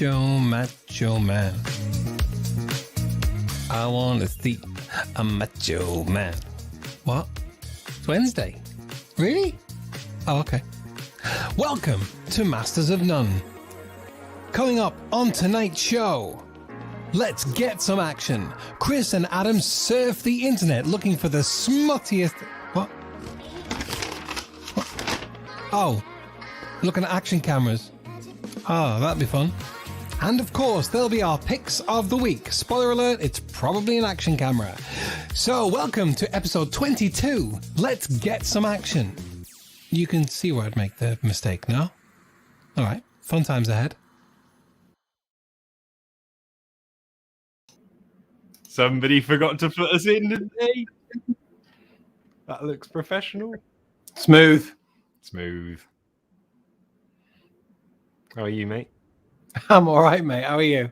macho man. I want to see a macho man. What? It's Wednesday. Really? Oh, okay. Welcome to Masters of None. Coming up on tonight's show, let's get some action. Chris and Adam surf the internet looking for the smuttiest... What? Oh, looking at action cameras. Oh, that'd be fun. And of course, there'll be our picks of the week. Spoiler alert, it's probably an action camera. So welcome to episode 22. Let's get some action. You can see where I'd make the mistake now. All right, fun times ahead. Somebody forgot to put us in today. That looks professional. Smooth. How are you, mate? I'm all right, mate. How are you?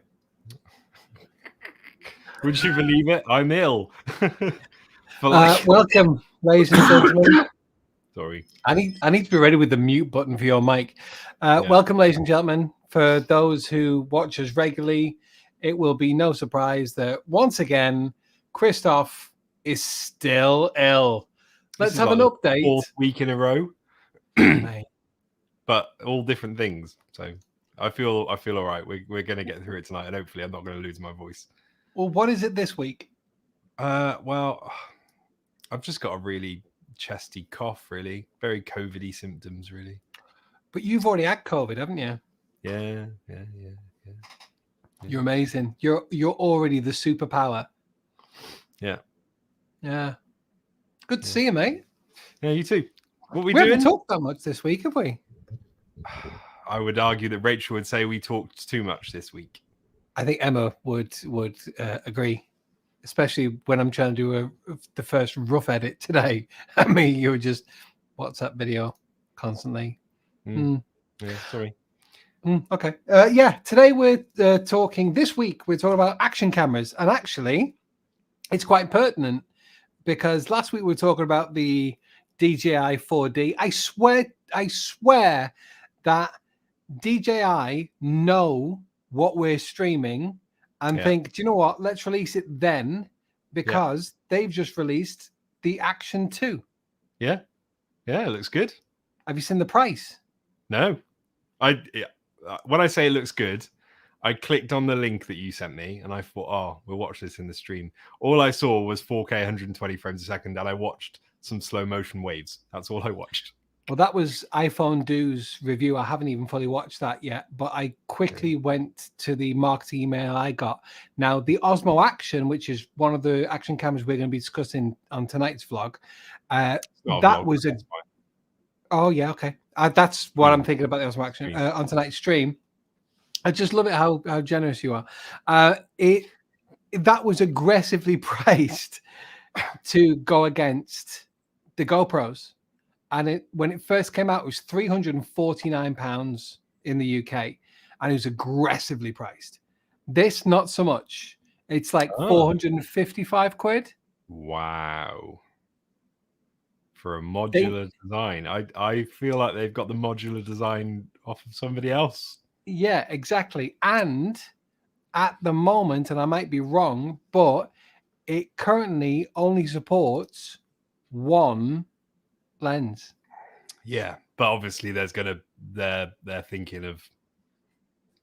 Would you believe it? I'm ill. Welcome, ladies and gentlemen. Sorry. I need to be ready with the mute button for your mic. Welcome, ladies and gentlemen. For those who watch us regularly, it will be no surprise that once again, Christoph is still ill. Let's have an update. Fourth week in a row. But all different things. So I feel all right. We're going to get through it tonight, and hopefully I'm not going to lose my voice. Well, what is it this week? Well, I've just got a really chesty cough, really. Very COVID-y symptoms, really. But you've already had COVID, haven't you? Yeah. You're amazing. You're already the superpower. Yeah. Good to see you, mate. Yeah, you too. What we doing? haven't talked that much this week, have we? I would argue that Rachel would say we talked too much this week. I think Emma would agree, especially when I'm trying to do the first rough edit today. I mean, you were just WhatsApp video constantly. Yeah, sorry. Okay. Today we're talking, this week we're talking about action cameras. And actually, it's quite pertinent because last week we were talking about the DJI 4D. I swear that DJI know what we're streaming and think, do you know what? Let's release it then because they've just released the Action 2. Yeah, it looks good. Have you seen the price? No. When I say it looks good, I clicked on the link that you sent me and I thought, we'll watch this in the stream. All I saw was 4K 120 frames a second and I watched some slow motion waves. That's all I watched. Well, that was iPhone Do's review. I haven't even fully watched that yet, but I quickly went to the marketing email I got. Now, the Osmo Action, which is one of the action cameras we're going to be discussing on tonight's vlog, was a... Oh, yeah, okay. That's what I'm thinking about the Osmo Action on tonight's stream. I just love it how generous you are. That was aggressively priced to go against the GoPros. And when it first came out, it was £349 in the UK. And it was aggressively priced. This, not so much. It's like 455 quid. Wow. For a modular design. I feel like they've got the modular design off of somebody else. Yeah, exactly. And at the moment, and I might be wrong, but it currently only supports one lens. Yeah, but obviously they're thinking of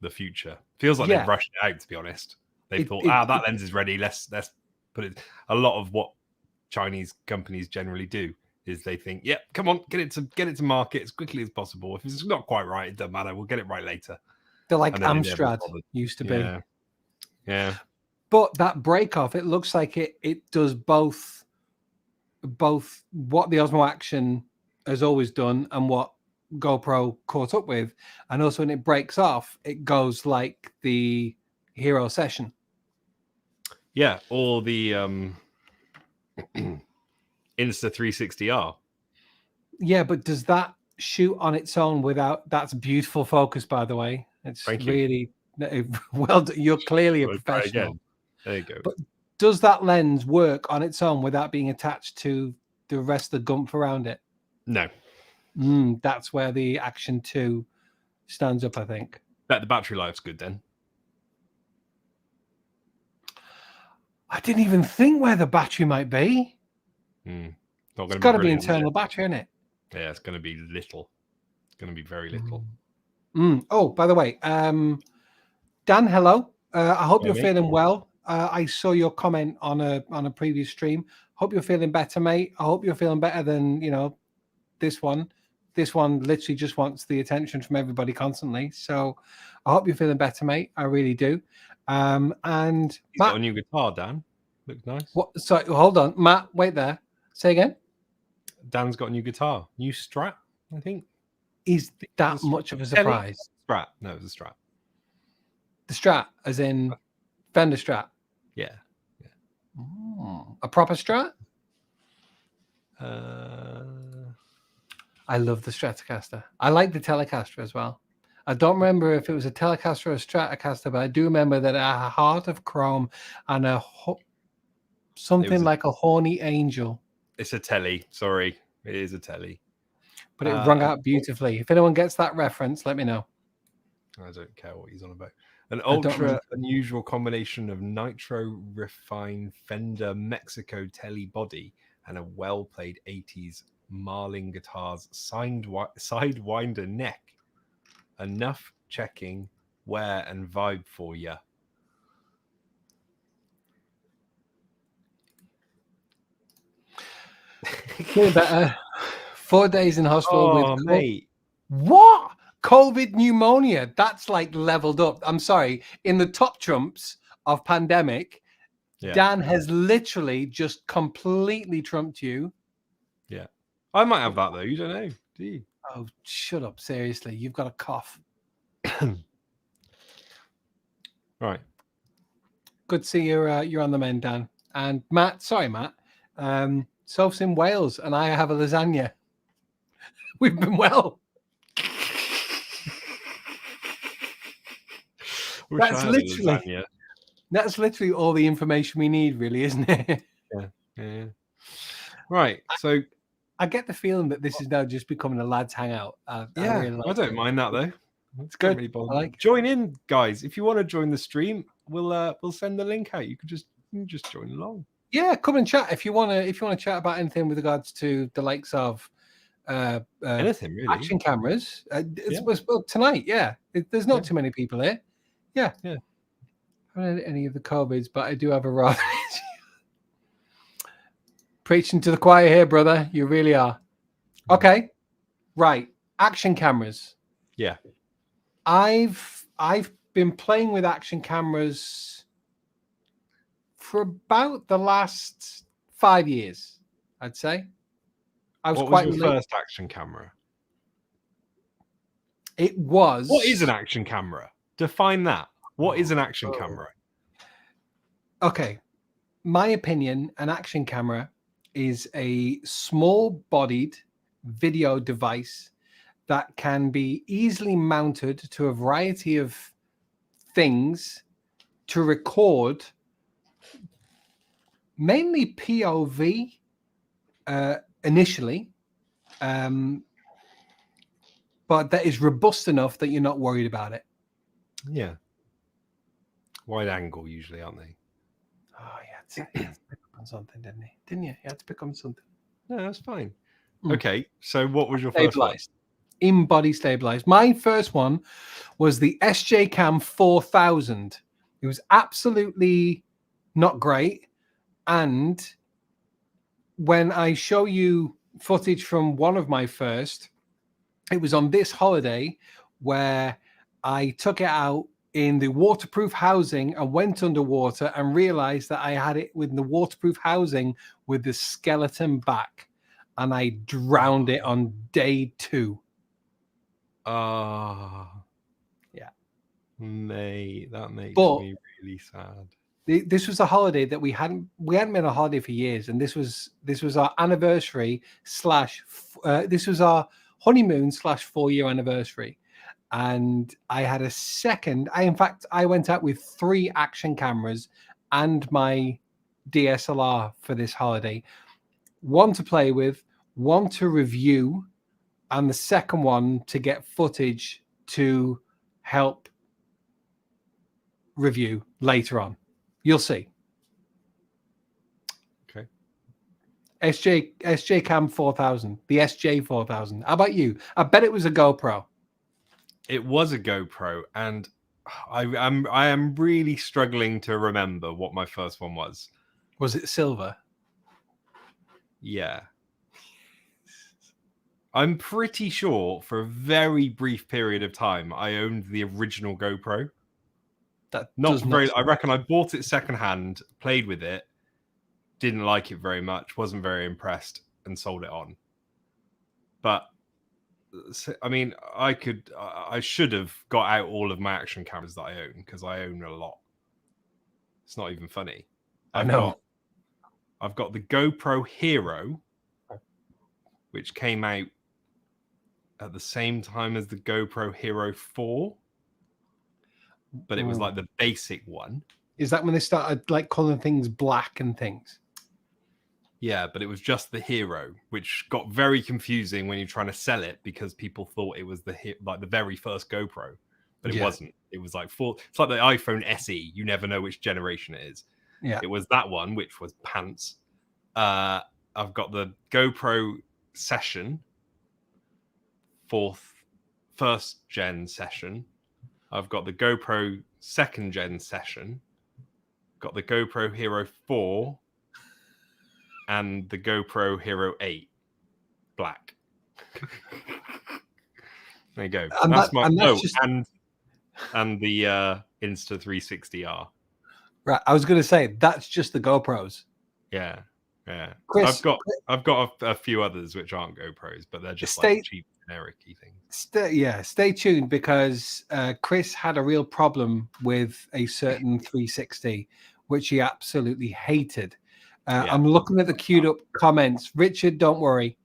the future. Feels like they've rushed it out, to be honest. They thought, that lens is ready. Let's put it. A lot of what Chinese companies generally do is they think, come on, get it to market as quickly as possible. If it's not quite right, it doesn't matter. We'll get it right later. They're like Amstrad used to be. Yeah. But that break off, it looks like it does both what the Osmo Action has always done and what GoPro caught up with. And also when it breaks off, it goes like the Hero Session. Yeah, or the Insta 360R. Yeah, but does that shoot on its own without... That's beautiful focus, by the way. It's really well done. You're clearly a professional. There you go. But does that lens work on its own without being attached to the rest of the gumph around it? No. That's where the Action 2 stands up, I think. Bet the battery life's good then. I didn't even think where the battery might be. It's got to be internal battery, isn't it? Yeah, it's going to be little. It's going to be very little. Oh, by the way, Dan, hello. I hope you're feeling well. I saw your comment on a previous stream. Hope you're feeling better, mate. I hope you're feeling better than this one. This one literally just wants the attention from everybody constantly. So I hope you're feeling better, mate. I really do. And Matt, got a new guitar, Dan. Looks nice. What? Sorry, hold on, Matt. Wait there. Say again. Dan's got a new guitar, new Strat, I think. Is that much of a surprise? Strat. No, it was a Strat. The Strat, as in Fender Strat. Yeah. A proper Strat. I love the Stratocaster. I like the Telecaster as well. I don't remember if it was a Telecaster or a Stratocaster, but I do remember that it had a heart of chrome and something like a horny angel. It's a Telly. Sorry, it is a Telly. But it rung out beautifully. If anyone gets that reference, let me know. I don't care what he's on about. An ultra unusual combination of nitro refined Fender Mexico Telly body and a well-played 80s Marlin guitar's sidewinder neck. Enough checking, wear, and vibe for ya. Feeling better. 4 days in hospital with mate. What? COVID pneumonia. That's like leveled up. I'm sorry. In the top trumps of pandemic, Dan has literally just completely trumped you. Yeah. I might have that though. You don't know, do you? Oh, shut up. Seriously. You've got a cough. Right. Good to see you're on the mend, Dan. And Matt, sorry, Matt. Soph's in Wales and I have a lasagna. We've been well. That's literally all the information we need, really, isn't it? Yeah. Right. So I get the feeling that this is now just becoming a lads' hangout. I don't mind that though. It's good. Really join in, guys. If you want to join the stream, we'll send the link out. You can just join along. Yeah, come and chat if you want to chat about anything with regards to the likes of anything really. Action cameras. Well, tonight, there's not too many people here. Yeah. I haven't had any of the COVIDs, but I do have a rather preaching to the choir here, brother. You really are. Okay, right. Action cameras. Yeah. I've been playing with action cameras for about the last 5 years, I'd say. What was your first action camera? It was. What is an action camera? Define that. What is an action camera? Okay. My opinion, an action camera is a small-bodied video device that can be easily mounted to a variety of things to record mainly POV initially, but that is robust enough that you're not worried about it. Yeah. Wide angle usually, aren't they? Oh, yeah. He had to pick up on something, didn't he? Didn't you? He had to pick up on something. No, that's fine. Okay, so what was your first one? In-body stabilized. My first one was the Sjcam 4000. It was absolutely not great. And when I show you footage from one of my first, it was on this holiday where I took it out in the waterproof housing and went underwater and realized that I had it with the waterproof housing with the skeleton back. And I drowned it on day 2. Yeah. Mate, that makes me really sad. This was a holiday that we hadn't been on a holiday for years, and this was our anniversary this was our honeymoon / 4-year anniversary. And I had a second. I went out with 3 action cameras and my DSLR for this holiday. One to play with, one to review, and the second one to get footage to help review later on. You'll see. Sjcam 4000, the SJ 4000. How about you? I bet it was a GoPro. It was a GoPro, and I am really struggling to remember what my first one was. Was it silver? Yeah. I'm pretty sure for a very brief period of time, I owned the original GoPro. I reckon I bought it secondhand, played with it, didn't like it very much, wasn't very impressed, and sold it on. But I mean, I should have got out all of my action cameras that I own, because I own a lot. It's not even funny. I know. I've got the GoPro Hero, which came out at the same time as the GoPro Hero 4, but it was like the basic one. Is that when they started like calling things black and things? Yeah, but it was just the Hero, which got very confusing when you're trying to sell it, because people thought it was the very first GoPro, but it wasn't. It was like it's like the iPhone SE. You never know which generation it is. Yeah, it was that one, which was pants. I've got the GoPro Session, first gen Session. I've got the GoPro 2nd gen Session. Got the GoPro Hero 4. And the GoPro Hero 8 black. There you go. And the Insta360R. Right. I was going to say that's just the GoPros. Yeah, yeah. Chris, I've got a few others which aren't GoPros, but they're just like cheap generic-y things. Stay tuned, because Chris had a real problem with a certain 360, which he absolutely hated. I'm looking at the queued up comments. Richard, don't worry.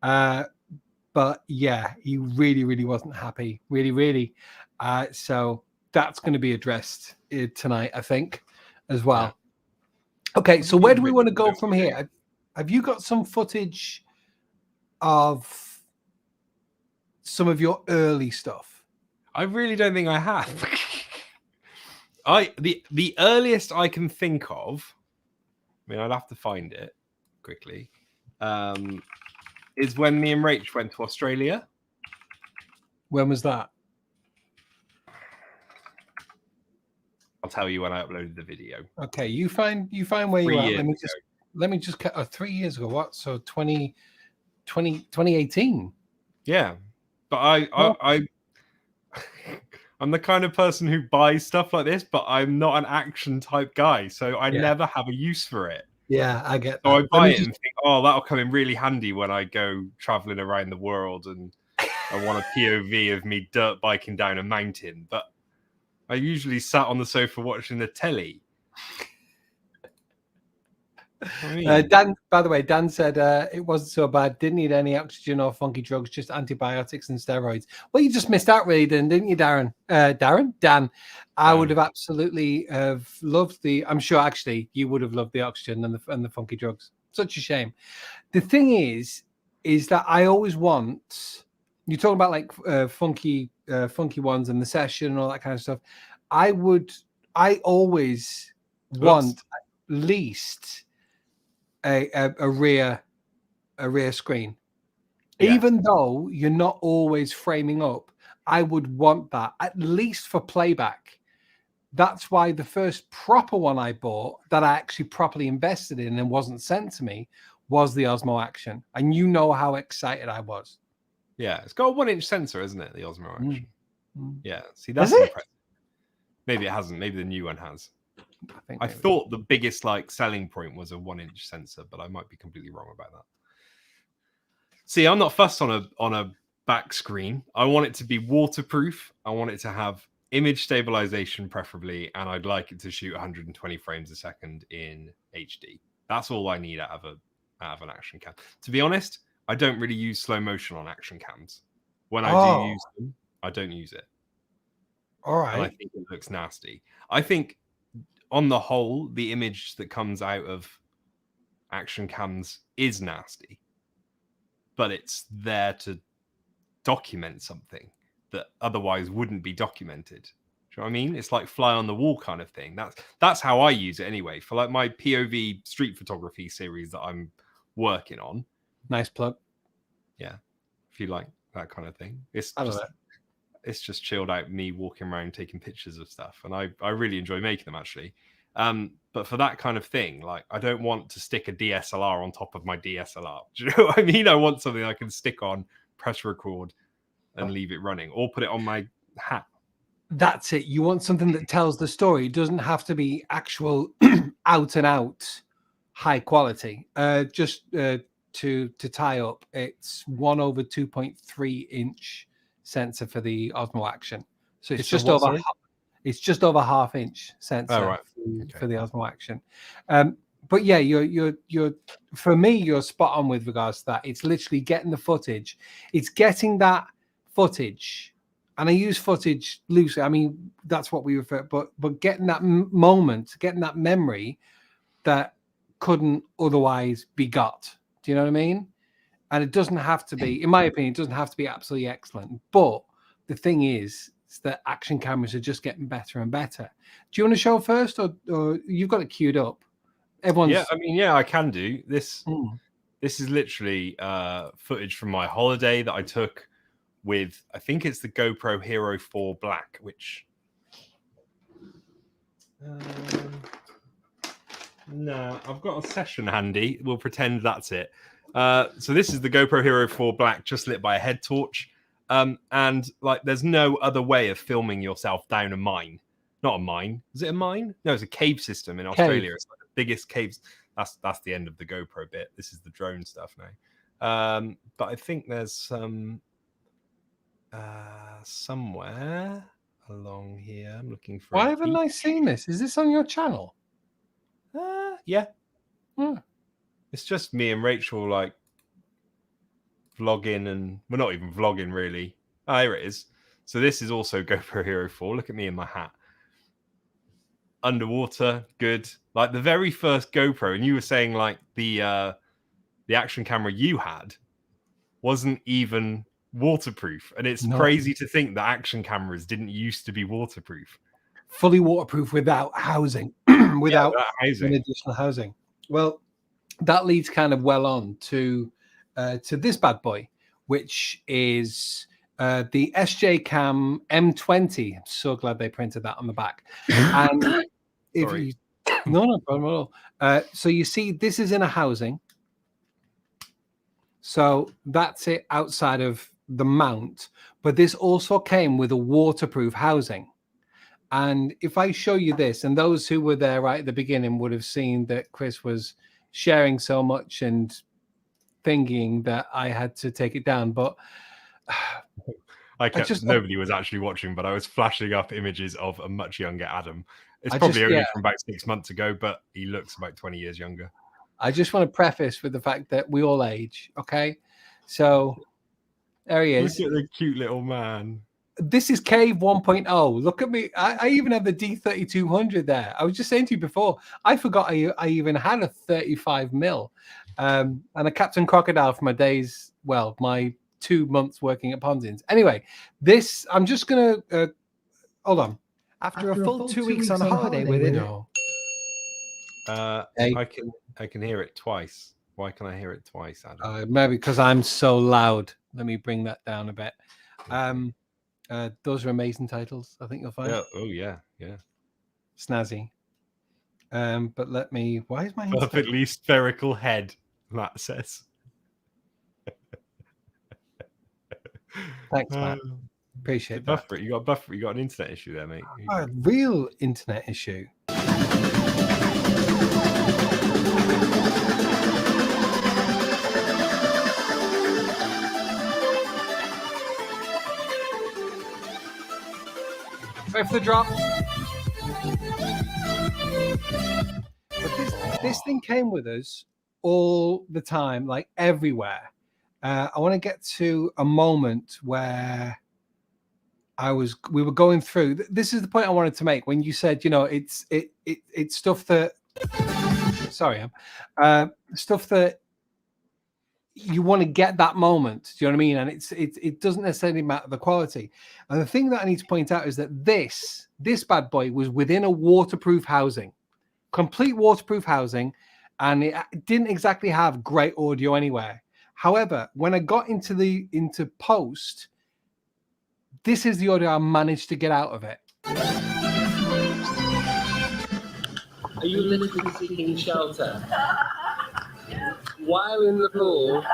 But yeah, he really, really wasn't happy. Really, really. So that's going to be addressed tonight, I think, as well. Yeah. Okay, so where do we want to go from here? Have you got some footage of some of your early stuff? I really don't think I have. The earliest I can think of, I mean, I'd have to find it quickly, is when me and Rach went to Australia. When was that? I'll tell you when I uploaded the video. Okay, you find where you are. Let me just 3 years ago. What? So 2018. Yeah, but I'm the kind of person who buys stuff like this, but I'm not an action type guy, so I never have a use for it. Yeah, I get that. So I buy it and think, oh, that'll come in really handy when I go traveling around the world and I want a POV of me dirt biking down a mountain. But I usually sat on the sofa watching the telly. Dan, by the way, Dan said it wasn't so bad. Didn't need any oxygen or funky drugs, just antibiotics and steroids. Well, you just missed out, really, didn't you, Darren? Dan. I would have absolutely loved the. I'm sure, actually, you would have loved the oxygen and the funky drugs. Such a shame. The thing is that I always want. You talk about like funky ones and the session and all that kind of stuff. I always want at least a rear screen, even though you're not always framing up. I would want that at least for playback. That's why the first proper one I bought that I actually properly invested in and wasn't sent to me was the Osmo Action, and you know how excited I was. Yeah, it's got a 1-inch sensor, isn't it? The Osmo Action. Yeah, see, that's impressive. Maybe it hasn't. Maybe the new one has. I thought the biggest selling point was a 1-inch sensor, but I might be completely wrong about that. See, I'm not fussed on a back screen. I want it to be waterproof. I want it to have image stabilization, preferably, and I'd like it to shoot 120 frames a second in HD. That's all I need out of an action cam. To be honest, I don't really use slow motion on action cams. When I do use them, I don't use it. All right. And I think it looks nasty. I think, on the whole, the image that comes out of action cams is nasty, but it's there to document something that otherwise wouldn't be documented. Do you know what I mean? It's like fly on the wall kind of thing. That's how I use it anyway. For like my POV street photography series that I'm working on. Nice plug. Yeah, if you like that kind of thing. It's just chilled out me walking around taking pictures of stuff, and I really enjoy making them actually. But for that kind of thing, like I don't want to stick a DSLR on top of my DSLR. Do you know what I mean? I want something I can stick on, press record, and leave it running, or put it on my hat. That's it. You want something that tells the story. It doesn't have to be actual out and out high quality. Just to tie up, it's 1/2.3 inch sensor for the Osmo Action. So it's just over. It's just over half-inch sensor for the Osmo Action. But yeah, you're for me, you're spot on with regards to that. It's literally getting the footage. It's getting that footage, and I use footage loosely. I mean, that's what we refer. But getting that moment, getting that memory that couldn't otherwise be got. Do you know what I mean? And it doesn't have to be, in my opinion, it doesn't have to be absolutely excellent. But the thing is that action cameras are just getting better and better. Do you want to show first, or you've got it queued up? Yeah, I mean, yeah, I can do this. This is literally footage from my holiday that I took with, I think it's the GoPro Hero 4 Black, which no, I've got a session handy. We'll pretend that's it. So this is the GoPro Hero 4 Black, just lit by a head torch. And like, there's no other way of filming yourself down a mine. Not a mine. Is it a mine? No, it's a cave system in Australia. It's like the biggest caves. That's the end of the GoPro bit. This is the drone stuff now. But I think there's some somewhere along here. I'm looking for. Why haven't I seen this? Is this on your channel? Yeah. It's just me and Rachel like vlogging, and we're not even vlogging really. Oh, here it is. So this is also GoPro Hero 4. Look at me in my hat. Underwater, good. Like the very first GoPro, and you were saying like the action camera you had wasn't even waterproof, and it's crazy to think that action cameras didn't used to be waterproof. Fully waterproof without housing, without additional housing. Well, that leads kind of well on to this bad boy, which is the Sjcam M20. I'm so glad they printed that on the back. And if you, no problem at all. So you see, this is in a housing. So that's it outside of the mount, but this also came with a waterproof housing. And if I show you this, and those who were there right at the beginning would have seen that Chris was sharing so much and thinking that I had to take it down, but nobody was actually watching, but I was flashing up images of a much younger Adam. It's probably only from about 6 months ago, but he looks about 20 years younger. I just want to preface with the fact that we all age, okay? So there he is. Look at the cute little man. This is Cave 1.0. Look at me. I even have the D3200 there. I was just saying to you before, I forgot I even had a 35mm and a Captain Crocodile for my days, well, my 2 months working at Ponzins. Anyway, this, I'm just going to, hold on. After a full 2 weeks on holiday with it. I can hear it twice. Why can I hear it twice, Adam? Maybe because I'm so loud. Let me bring that down a bit. Those are amazing titles, I think you'll find. Yeah. Oh yeah, yeah. Snazzy. But let me. Why is my perfectly spherical head? Matt says. Thanks, Matt. Appreciate that. Buffer. You got buffer. You got an internet issue there, mate. A real internet issue. Wait for the drop. But this thing came with us all the time, like everywhere. I want to get to a moment where we were going through. This is the point I wanted to make when you said, you know, it's stuff that. Sorry, stuff that you want to get that moment. Do you know what I mean? And it doesn't necessarily matter the quality. And the thing that I need to point out is that this bad boy was within a waterproof housing, complete waterproof housing, and it didn't exactly have great audio anywhere. However, when I got into post, this is the audio I managed to get out of it. Are you literally seeking shelter? While in the pool,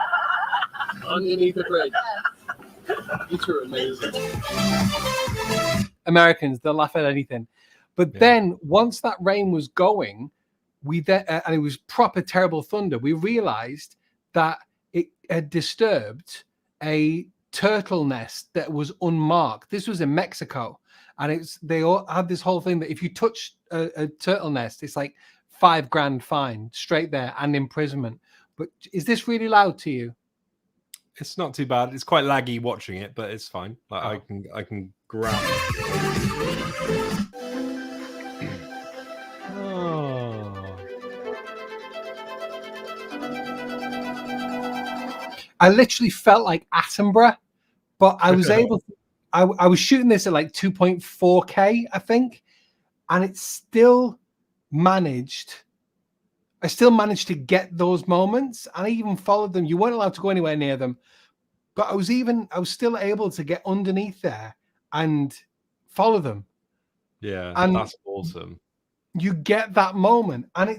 underneath the bridge. You two are amazing. Americans, they'll laugh at anything. But then once that rain was going, and it was proper terrible thunder, we realized that it had disturbed a turtle nest that was unmarked. This was in Mexico. And they all had this whole thing that if you touch a turtle nest, it's like $5,000 fine straight there and imprisonment. But is this really loud to you? It's not too bad. It's quite laggy watching it, but it's fine. Like I can grab it. I literally felt like Attenborough, but I was able to. I was shooting this at like 2.4K, I think, and it still managed. I still managed to get those moments, and I even followed them. You weren't allowed to go anywhere near them, but I was still able to get underneath there and follow them. Yeah, and that's awesome. You get that moment, and it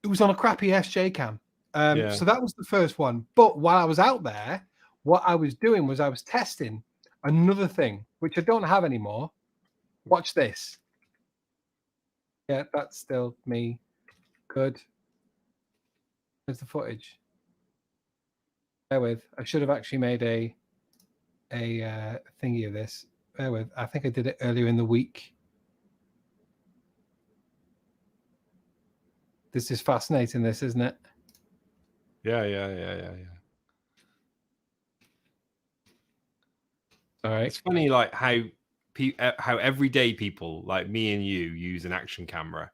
was on a crappy Sjcam. So that was the first one. But while I was out there, what I was doing was I was testing another thing, which I don't have anymore. Watch this. Yeah, that's still me. Good. There's the footage. Bear with. I should have actually made a thingy of this. Bear with. I think I did it earlier in the week. This is fascinating, this, isn't it? Yeah. All right. It's funny, like how everyday people like me and you use an action camera.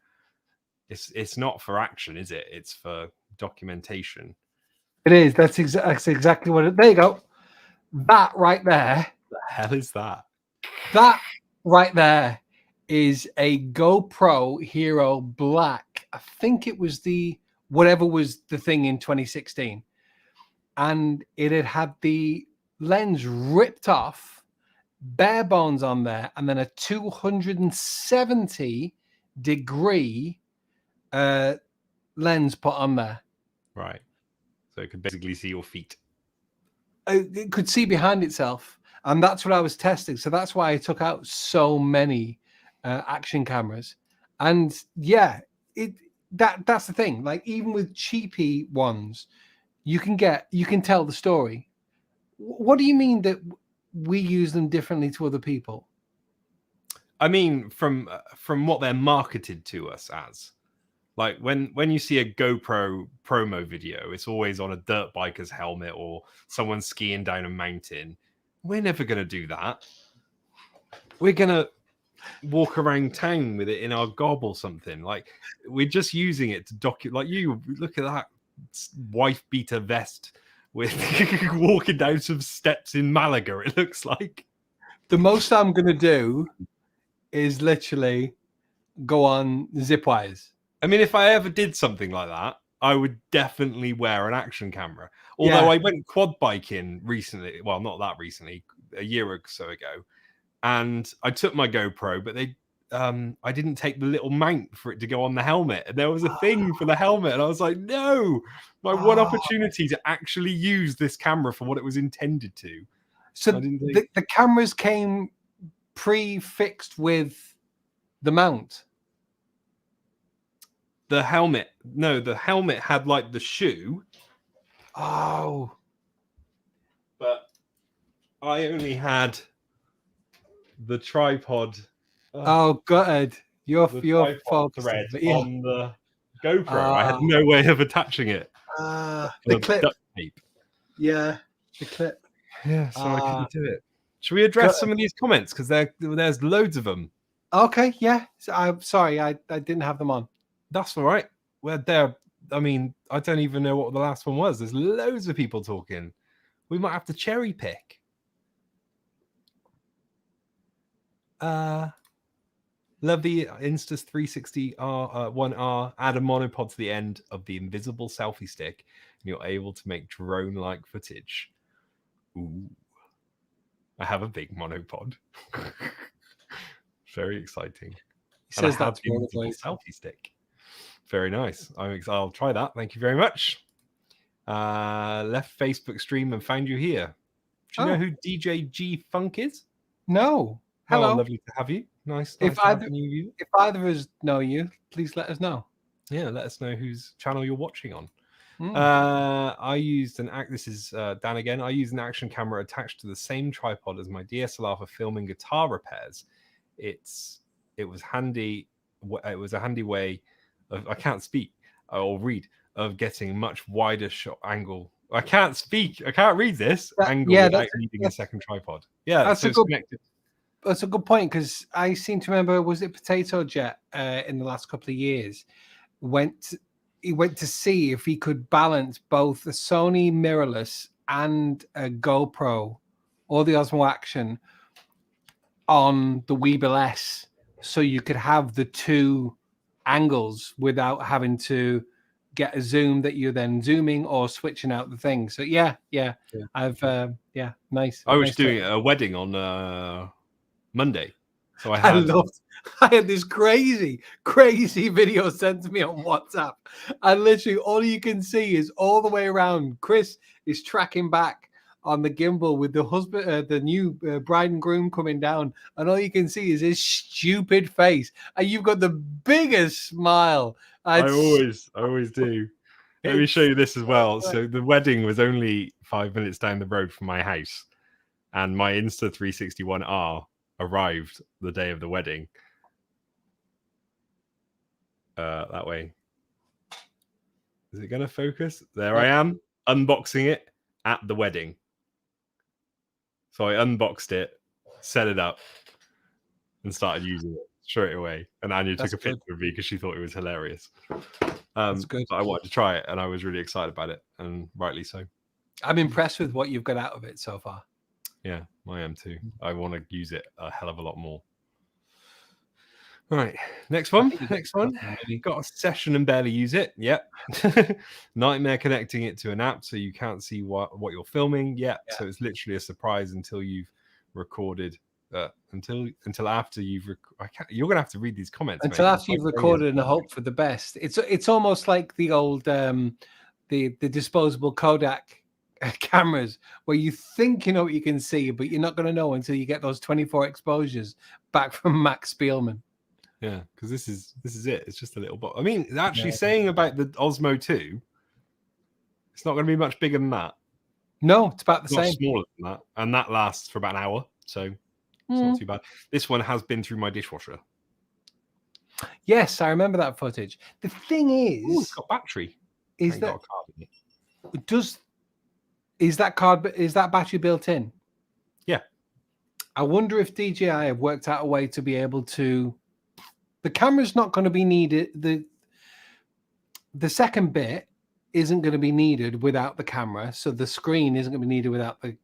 It's not for action, is it? It's for documentation. It is. That's exactly what it. There you go. That right there. The hell is that? That right there is a GoPro Hero Black. I think it was whatever was the thing in 2016, and it had the lens ripped off, bare bones on there, and then a 270-degree lens put on there. Right. So it could basically see your feet. It could see behind itself, and that's what I was testing. So that's why I took out so many action cameras. And yeah, that's the thing. Like even with cheapy ones, you can tell the story. What do you mean that we use them differently to other people? I mean, from what they're marketed to us as. Like when you see a GoPro promo video, it's always on a dirt biker's helmet or someone skiing down a mountain. We're never going to do that. We're going to walk around town with it in our gob or something. Like we're just using it to document. Like you look at that wife beater vest with walking down some steps in Malaga. It looks like the most I'm going to do is literally go on Zipwise. I mean, if I ever did something like that, I would definitely wear an action camera. Although I went quad biking recently, well, not that recently, a year or so ago, and I took my GoPro, but I didn't take the little mount for it to go on the helmet. And there was a thing for the helmet, and I was like, no, my one opportunity to actually use this camera for what it was intended to. So the cameras came pre-fixed with the mount. The helmet, no, the helmet had like the shoe. Oh. But I only had the tripod. Oh, God. Your focus thread on the GoPro. I had no way of attaching it. The clip. Duct tape. Yeah, the clip. Yeah, so I couldn't do it. Should we address some of these comments? Because there's loads of them. Okay, yeah. So I'm sorry, I didn't have them on. That's all right. Well, I mean, I don't even know what the last one was. There's loads of people talking. We might have to cherry pick. Love the Instas 360R 1R. Add a monopod to the end of the invisible selfie stick, and you're able to make drone-like footage. Ooh, I have a big monopod. Very exciting. He says and I that's have invisible selfie stick. Very nice. I'll try that. Thank you very much. Left Facebook stream and found you here. Do you know who DJ G Funk is? No. Hello. Oh, lovely to have you. Nice. If either of us know you, please let us know. Yeah, let us know whose channel you're watching on. I used this is Dan again. I used an action camera attached to the same tripod as my DSLR for filming guitar repairs. It was handy. It was a handy way of, I can't speak or read, of getting much wider shot angle. I can't speak. I can't read this angle without needing a second tripod. Yeah, that's That's a good point, because I seem to remember, was it Potato Jet in the last couple of years he went to see if he could balance both the Sony mirrorless and a GoPro or the Osmo Action on the Weebill S, so you could have the two angles without having to get a zoom that you're then zooming or switching out the thing. So yeah. I've nice. I was nice doing a wedding on Monday, so I had this crazy video sent to me on WhatsApp, and literally all you can see is all the way around Chris is tracking back on the gimbal with the husband, the new bride and groom coming down, and all you can see is his stupid face, and you've got the biggest smile. I always do. Let me show you this as well. So the wedding was only 5 minutes down the road from my house, and my Insta 361R arrived the day of the wedding. That way. Is it going to focus? There I am, unboxing it at the wedding. So I unboxed it, set it up, and started using it straight away. And Anya took a picture of me because she thought it was hilarious. That's good. But I wanted to try it, and I was really excited about it, and rightly so. I'm impressed with what you've got out of it so far. Yeah, I am too. I want to use it a hell of a lot more. All right, next one. Got a session and barely use it. Yep. Nightmare connecting it to an app so you can't see what you're filming. Yep. Yeah. So it's literally a surprise until you've recorded. Until after you've you're gonna have to read these comments until after you've recorded and hope for the best. It's almost like the old the disposable Kodak cameras, where you think you know what you can see, but you're not going to know until you get those 24 exposures back from Max Spielman. Yeah, because this is it. It's just a little bot. I mean, actually saying about the Osmo 2, it's not going to be much bigger than that. No, it's about the same. Smaller than that, and that lasts for about an hour, so it's not too bad. This one has been through my dishwasher. Yes, I remember that footage. The thing is, it's got battery. Is that is that battery built in? Yeah. I wonder if DJI have worked out a way to be able to. The camera's not going to be needed. The second bit isn't going to be needed without the camera. So the screen isn't going to be needed without the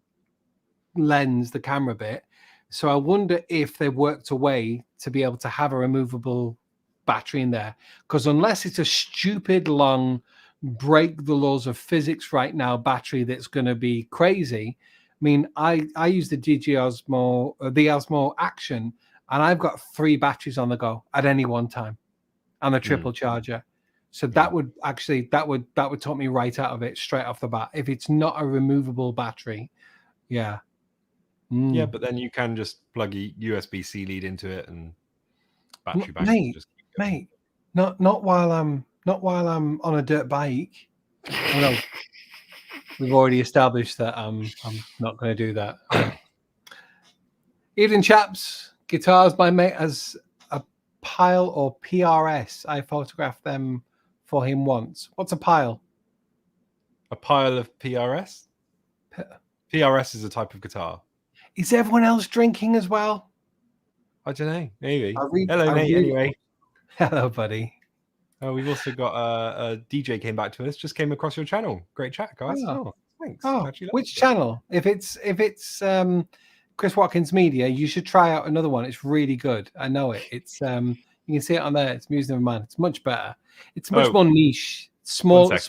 lens, the camera bit. So I wonder if they've worked a way to be able to have a removable battery in there. Because unless it's a stupid long, break the laws of physics right now battery that's going to be crazy. I mean, I use the DJI Osmo, the Osmo Action, and I've got 3 batteries on the go at any one time, and a triple charger. So that would talk me right out of it straight off the bat. If it's not a removable battery, yeah. Yeah, but then you can just plug a USB-C lead into it and battery bank. Mate, not while I'm on a dirt bike. No, we've already established that I'm not going to do that. Evening, chaps. Guitars my mate has a pile or PRS. I photographed them for him once. What's a pile? A pile of PRS? PRS is a type of guitar. Is everyone else drinking as well? I don't know. Maybe. Hello, Nate. Anyway. Hello, buddy. We've also got a DJ came back to us. Just came across your channel. Great chat, guys. Oh, thanks. Oh, which channel? If it's Chris Watkins Media. You should try out another one. It's really good. I know it. It's you can see it on there. It's Museum of Man. It's much better. It's much more niche. Smaller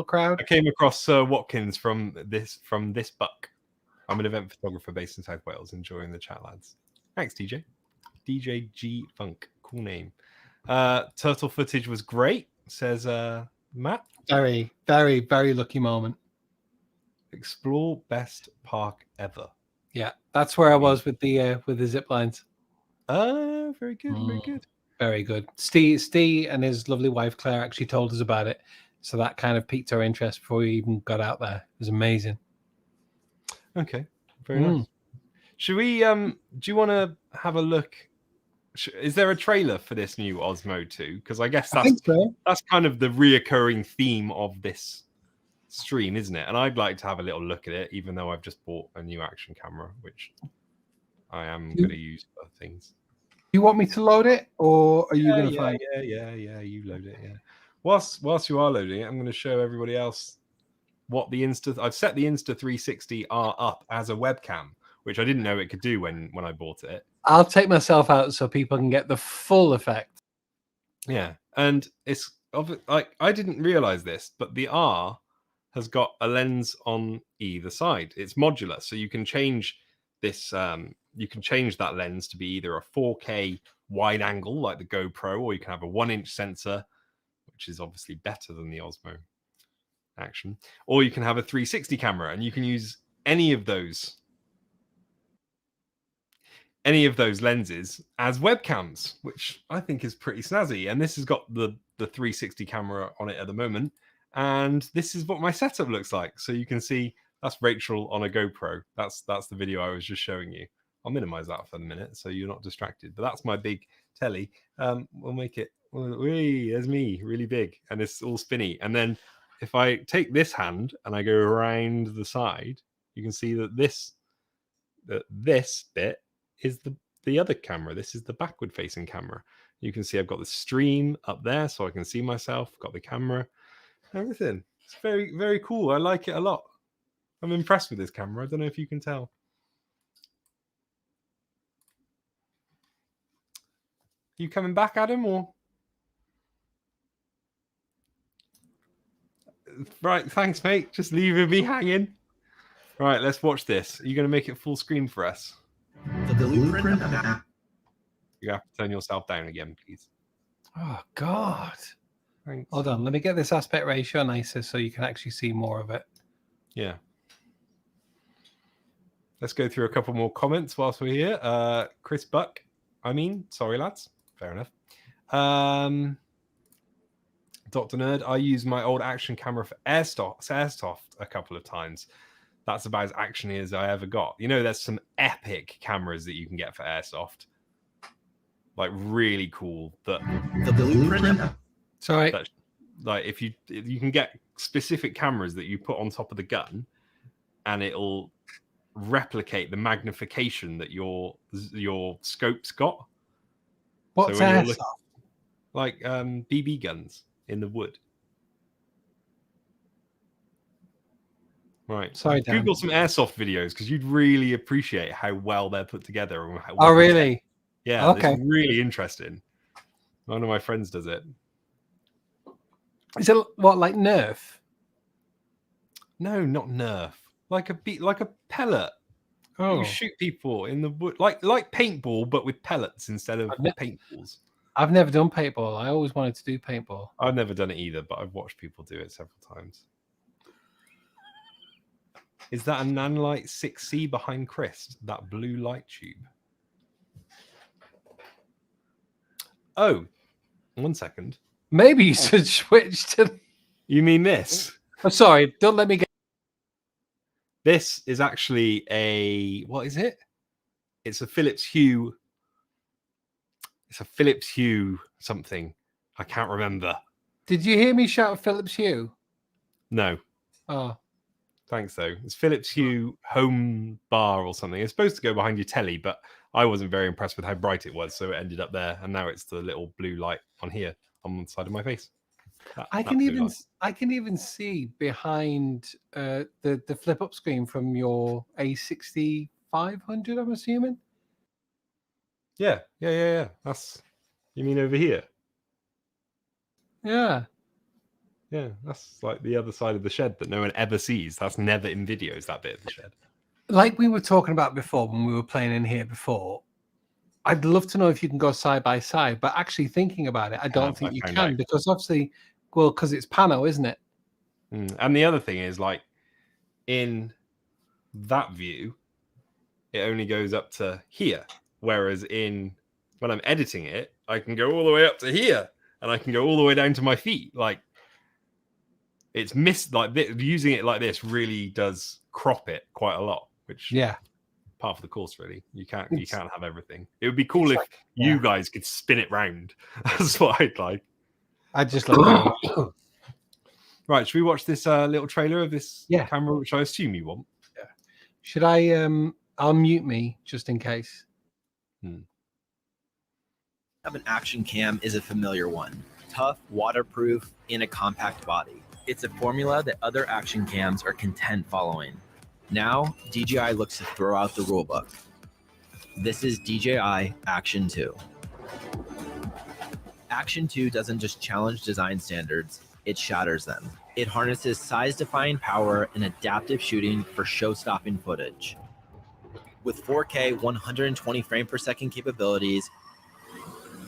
crowd. I came across Sir Watkins from this buck. I'm an event photographer based in South Wales. Enjoying the chat, lads. Thanks, DJ. DJ G Funk. Cool name. Turtle footage was great, says Matt. Very, very, very lucky moment. Explore best park ever. Yeah, that's where I was with the zip lines. Very good, very good. Very good. Steve and his lovely wife Claire actually told us about it. So that kind of piqued our interest before we even got out there. It was amazing. Okay, very nice. Should we do you want to have a look? Is there a trailer for this new Osmo 2? Because I guess that's kind of the reoccurring theme of this stream, isn't it? And I'd like to have a little look at it, even though I've just bought a new action camera, which I am going to use for things. You want me to load it, or are you going to find it? Yeah, you load it, yeah. Whilst you are loading it, I'm going to show everybody else what the I've set the Insta360R up as a webcam, which I didn't know it could do when I bought it. I'll take myself out so people can get the full effect. Yeah, and it's like I didn't realize this, but the R has got a lens on either side. It's modular, so you can change this. You can change that lens to be either a 4K wide angle like the GoPro, or you can have a 1-inch sensor, which is obviously better than the Osmo Action, or you can have a 360 camera, and you can use any of those lenses as webcams, which I think is pretty snazzy. And this has got the 360 camera on it at the moment, and this is what my setup looks like. So you can see that's Rachel on a GoPro. That's the video I was just showing you. I'll minimize that for the minute so you're not distracted, but that's my big telly. We'll make it, there's me really big, and it's all spinny. And then if I take this hand and I go around the side, you can see that this bit is the other camera. This is the backward facing camera. You can see I've got the stream up there so I can see myself, got the camera, everything. It's very, very cool. I like it a lot. I'm impressed with this camera. I don't know if you can tell. You coming back, Adam, or? Right, thanks, mate. Just leaving me hanging. Right, let's watch this. Are you going to make it full screen for us? The blueprint. You have to turn yourself down again, please. Oh, God. Thanks. Hold on. Let me get this aspect ratio nicer so you can actually see more of it. Yeah. Let's go through a couple more comments whilst we're here. Chris Buck. Sorry, lads. Fair enough. Dr. Nerd, I used my old action camera for airsoft a couple of times. That's about as actiony as I ever got. You know, there's some epic cameras that you can get for airsoft. Like, really cool. The blueprint. Sorry. Like, if you can get specific cameras that you put on top of the gun, and it'll replicate the magnification that your scope's got. What's airsoft? Like BB guns in the wood. Right. Sorry, Dan. Google some airsoft videos because you'd really appreciate how well they're put together. And oh, really? Yeah. Okay. It's really interesting. One of my friends does it. Is it what, like Nerf? No, not Nerf. Like a pellet. Oh. You shoot people in the wood, like paintball, but with pellets instead of paintballs. I've never done paintball. I always wanted to do paintball. I've never done it either, but I've watched people do it several times. Is that a Nanlite 6C behind Chris? That blue light tube. Oh, 1 second. Maybe you should switch to. You mean this? Oh, sorry. Don't let me get. This is actually what is it? It's a Philips Hue. It's a Philips Hue something. I can't remember. Did you hear me shout Philips Hue? No. Oh. Thanks, though. It's Philips Hue Home Bar or something. It's supposed to go behind your telly, but I wasn't very impressed with how bright it was, so it ended up there. And now it's the little blue light on here on the side of my face. I can even see behind the flip up screen from your A65 500, I'm assuming. Yeah. That's, you mean over here? Yeah. Yeah, that's like the other side of the shed that no one ever sees. That's never in videos, that bit of the shed. Like we were talking about before when we were playing in here before, I'd love to know if you can go side by side, but actually thinking about it, I don't think you can because obviously, well, because it's pano, isn't it? And the other thing is, like, in that view, it only goes up to here. Whereas when I'm editing it, I can go all the way up to here and I can go all the way down to my feet. Like, it's using it like this really does crop it quite a lot, which part of the course, really. You can't have everything. It would be cool if you guys could spin it round. That's what I'd like. I'd just like Right, should we watch this little trailer of this camera, which I assume you want? Yeah. Should I I'll mute me just in case. Of an action cam is a familiar one. Tough, waterproof, in a compact body. It's a formula that other action cams are content following. Now, DJI looks to throw out the rulebook. This is DJI Action 2. Action 2 doesn't just challenge design standards, it shatters them. It harnesses size-defying power and adaptive shooting for show-stopping footage. With 4K 120 frame per second capabilities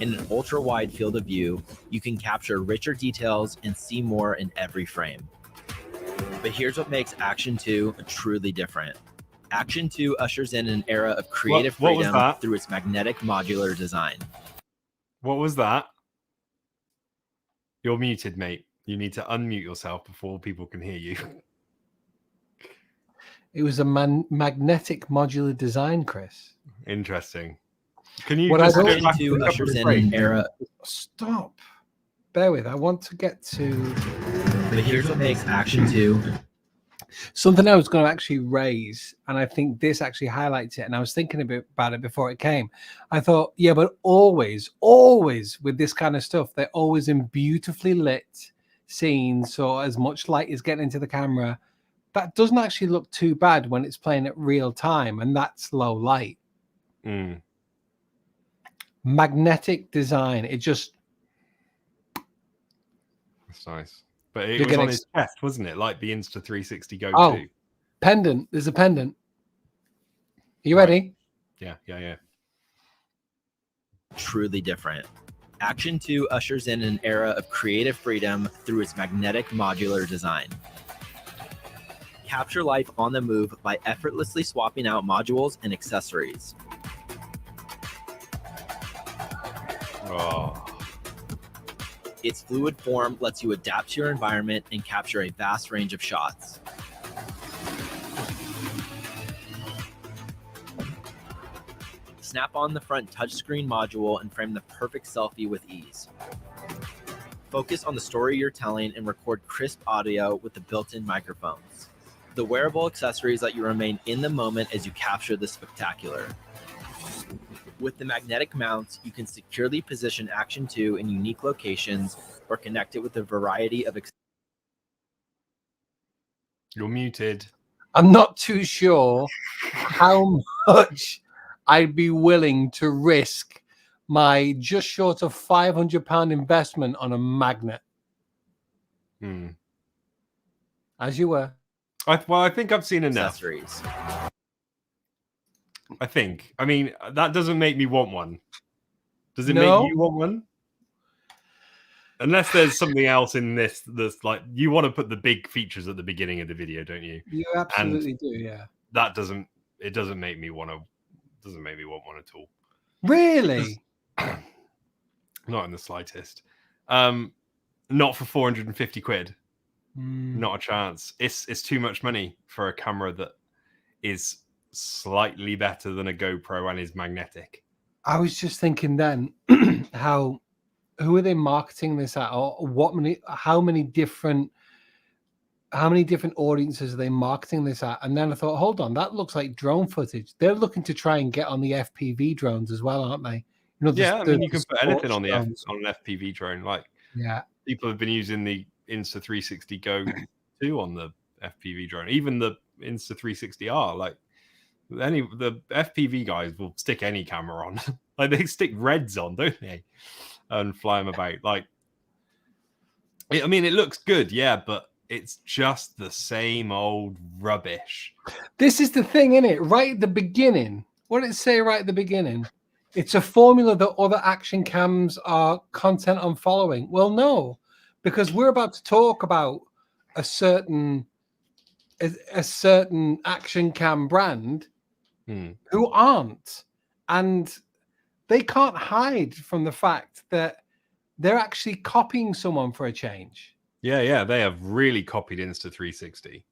and an ultra-wide field of view, you can capture richer details and see more in every frame. But here's what makes Action 2 truly different. Action 2 ushers in an era of creative freedom through its magnetic modular design. What was that? You're muted, mate. You need to unmute yourself before people can hear you. It was a magnetic modular design, Chris. Interesting. Can you just go back to ushers in an era? Stop. Bear with. I want to get to. But here's what makes Action 2. Something I was going to actually raise, and I think this actually highlights it. And I was thinking a bit about it before it came. I thought, yeah, but always with this kind of stuff, they're always in beautifully lit scenes, so as much light is getting into the camera. That doesn't actually look too bad when it's playing at real time, and that's low light. Magnetic design. It just. That's nice. But it was on his chest, wasn't it? Like the Insta360 Go 2. Oh, pendant. There's a pendant. Are you ready? Yeah. Truly different. Action 2 ushers in an era of creative freedom through its magnetic modular design. Capture life on the move by effortlessly swapping out modules and accessories. Oh. Its fluid form lets you adapt to your environment and capture a vast range of shots. Snap on the front touchscreen module and frame the perfect selfie with ease. Focus on the story you're telling and record crisp audio with the built-in microphones. The wearable accessories let you remain in the moment as you capture the spectacular. With the magnetic mounts, you can securely position Action 2 in unique locations or connect it with a variety of. You're muted. I'm not too sure how much I'd be willing to risk my just short of £500 investment on a magnet. As you were. I think I've seen enough. Accessories. I think. I mean, that doesn't make me want one. Does it make you want one? Unless there's something else in this that's like, you want to put the big features at the beginning of the video, don't you? You absolutely do, yeah. That doesn't make me want one at all. Really? Not in the slightest. Not for 450 quid. Not a chance. It's too much money for a camera that is slightly better than a GoPro and is magnetic. I was just thinking then, who are they marketing this at, or how many different audiences are they marketing this at? And then I thought, hold on, that looks like drone footage. They're looking to try and get on the FPV drones as well, aren't they? You know, you can put anything on on an FPV drone. Like, people have been using the Insta360 Go 2 on the FPV drone, even the Insta360R. Like, The FPV guys will stick any camera on. Like they stick reds on, don't they? And fly them about. Like, I mean, it looks good, yeah, but it's just the same old rubbish. This is the thing, isn't it? Right at the beginning, what did it say right at the beginning? It's a formula that other action cams are content on following. Well, no, because we're about to talk about a certain action cam brand who aren't, and they can't hide from the fact that they're actually copying someone for a change. Yeah, they have really copied Insta360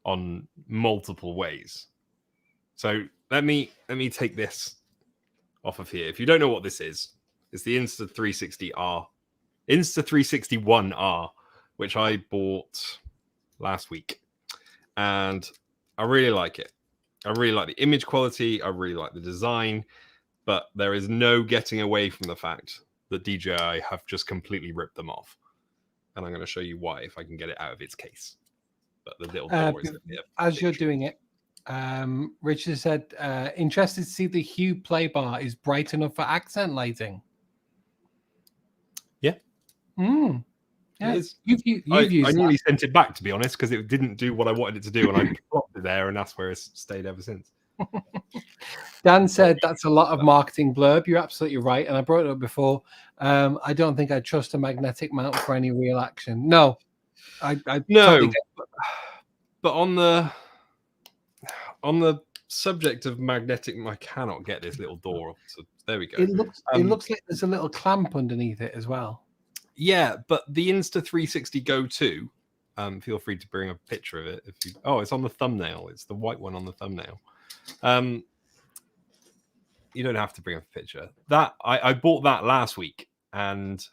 on multiple ways. So let me take this off of here. If you don't know what this is, it's the Insta360R, Insta360 which I bought last week, and I really like it. I really like the image quality. I really like the design, but there is no getting away from the fact that DJI have just completely ripped them off. And I'm going to show you why if I can get it out of its case. But the little door is as you're doing it. Richard said, interested to see the hue play bar is bright enough for accent lighting. Yeah. Yeah. I nearly sent it back, to be honest, because it didn't do what I wanted it to do, and I plopped it there, and that's where it's stayed ever since. Dan said that's a lot of marketing blurb. You're absolutely right, and I brought it up before. I don't think I trust a magnetic mount for any real action. No, I no. But on the subject of magnetic, I cannot get this little door. So there we go. It looks like there's a little clamp underneath it as well. Yeah, but the Insta360 Go 2, feel free to bring a picture of it. It's on the thumbnail. It's the white one on the thumbnail. You don't have to bring up a picture. That I bought that last week, and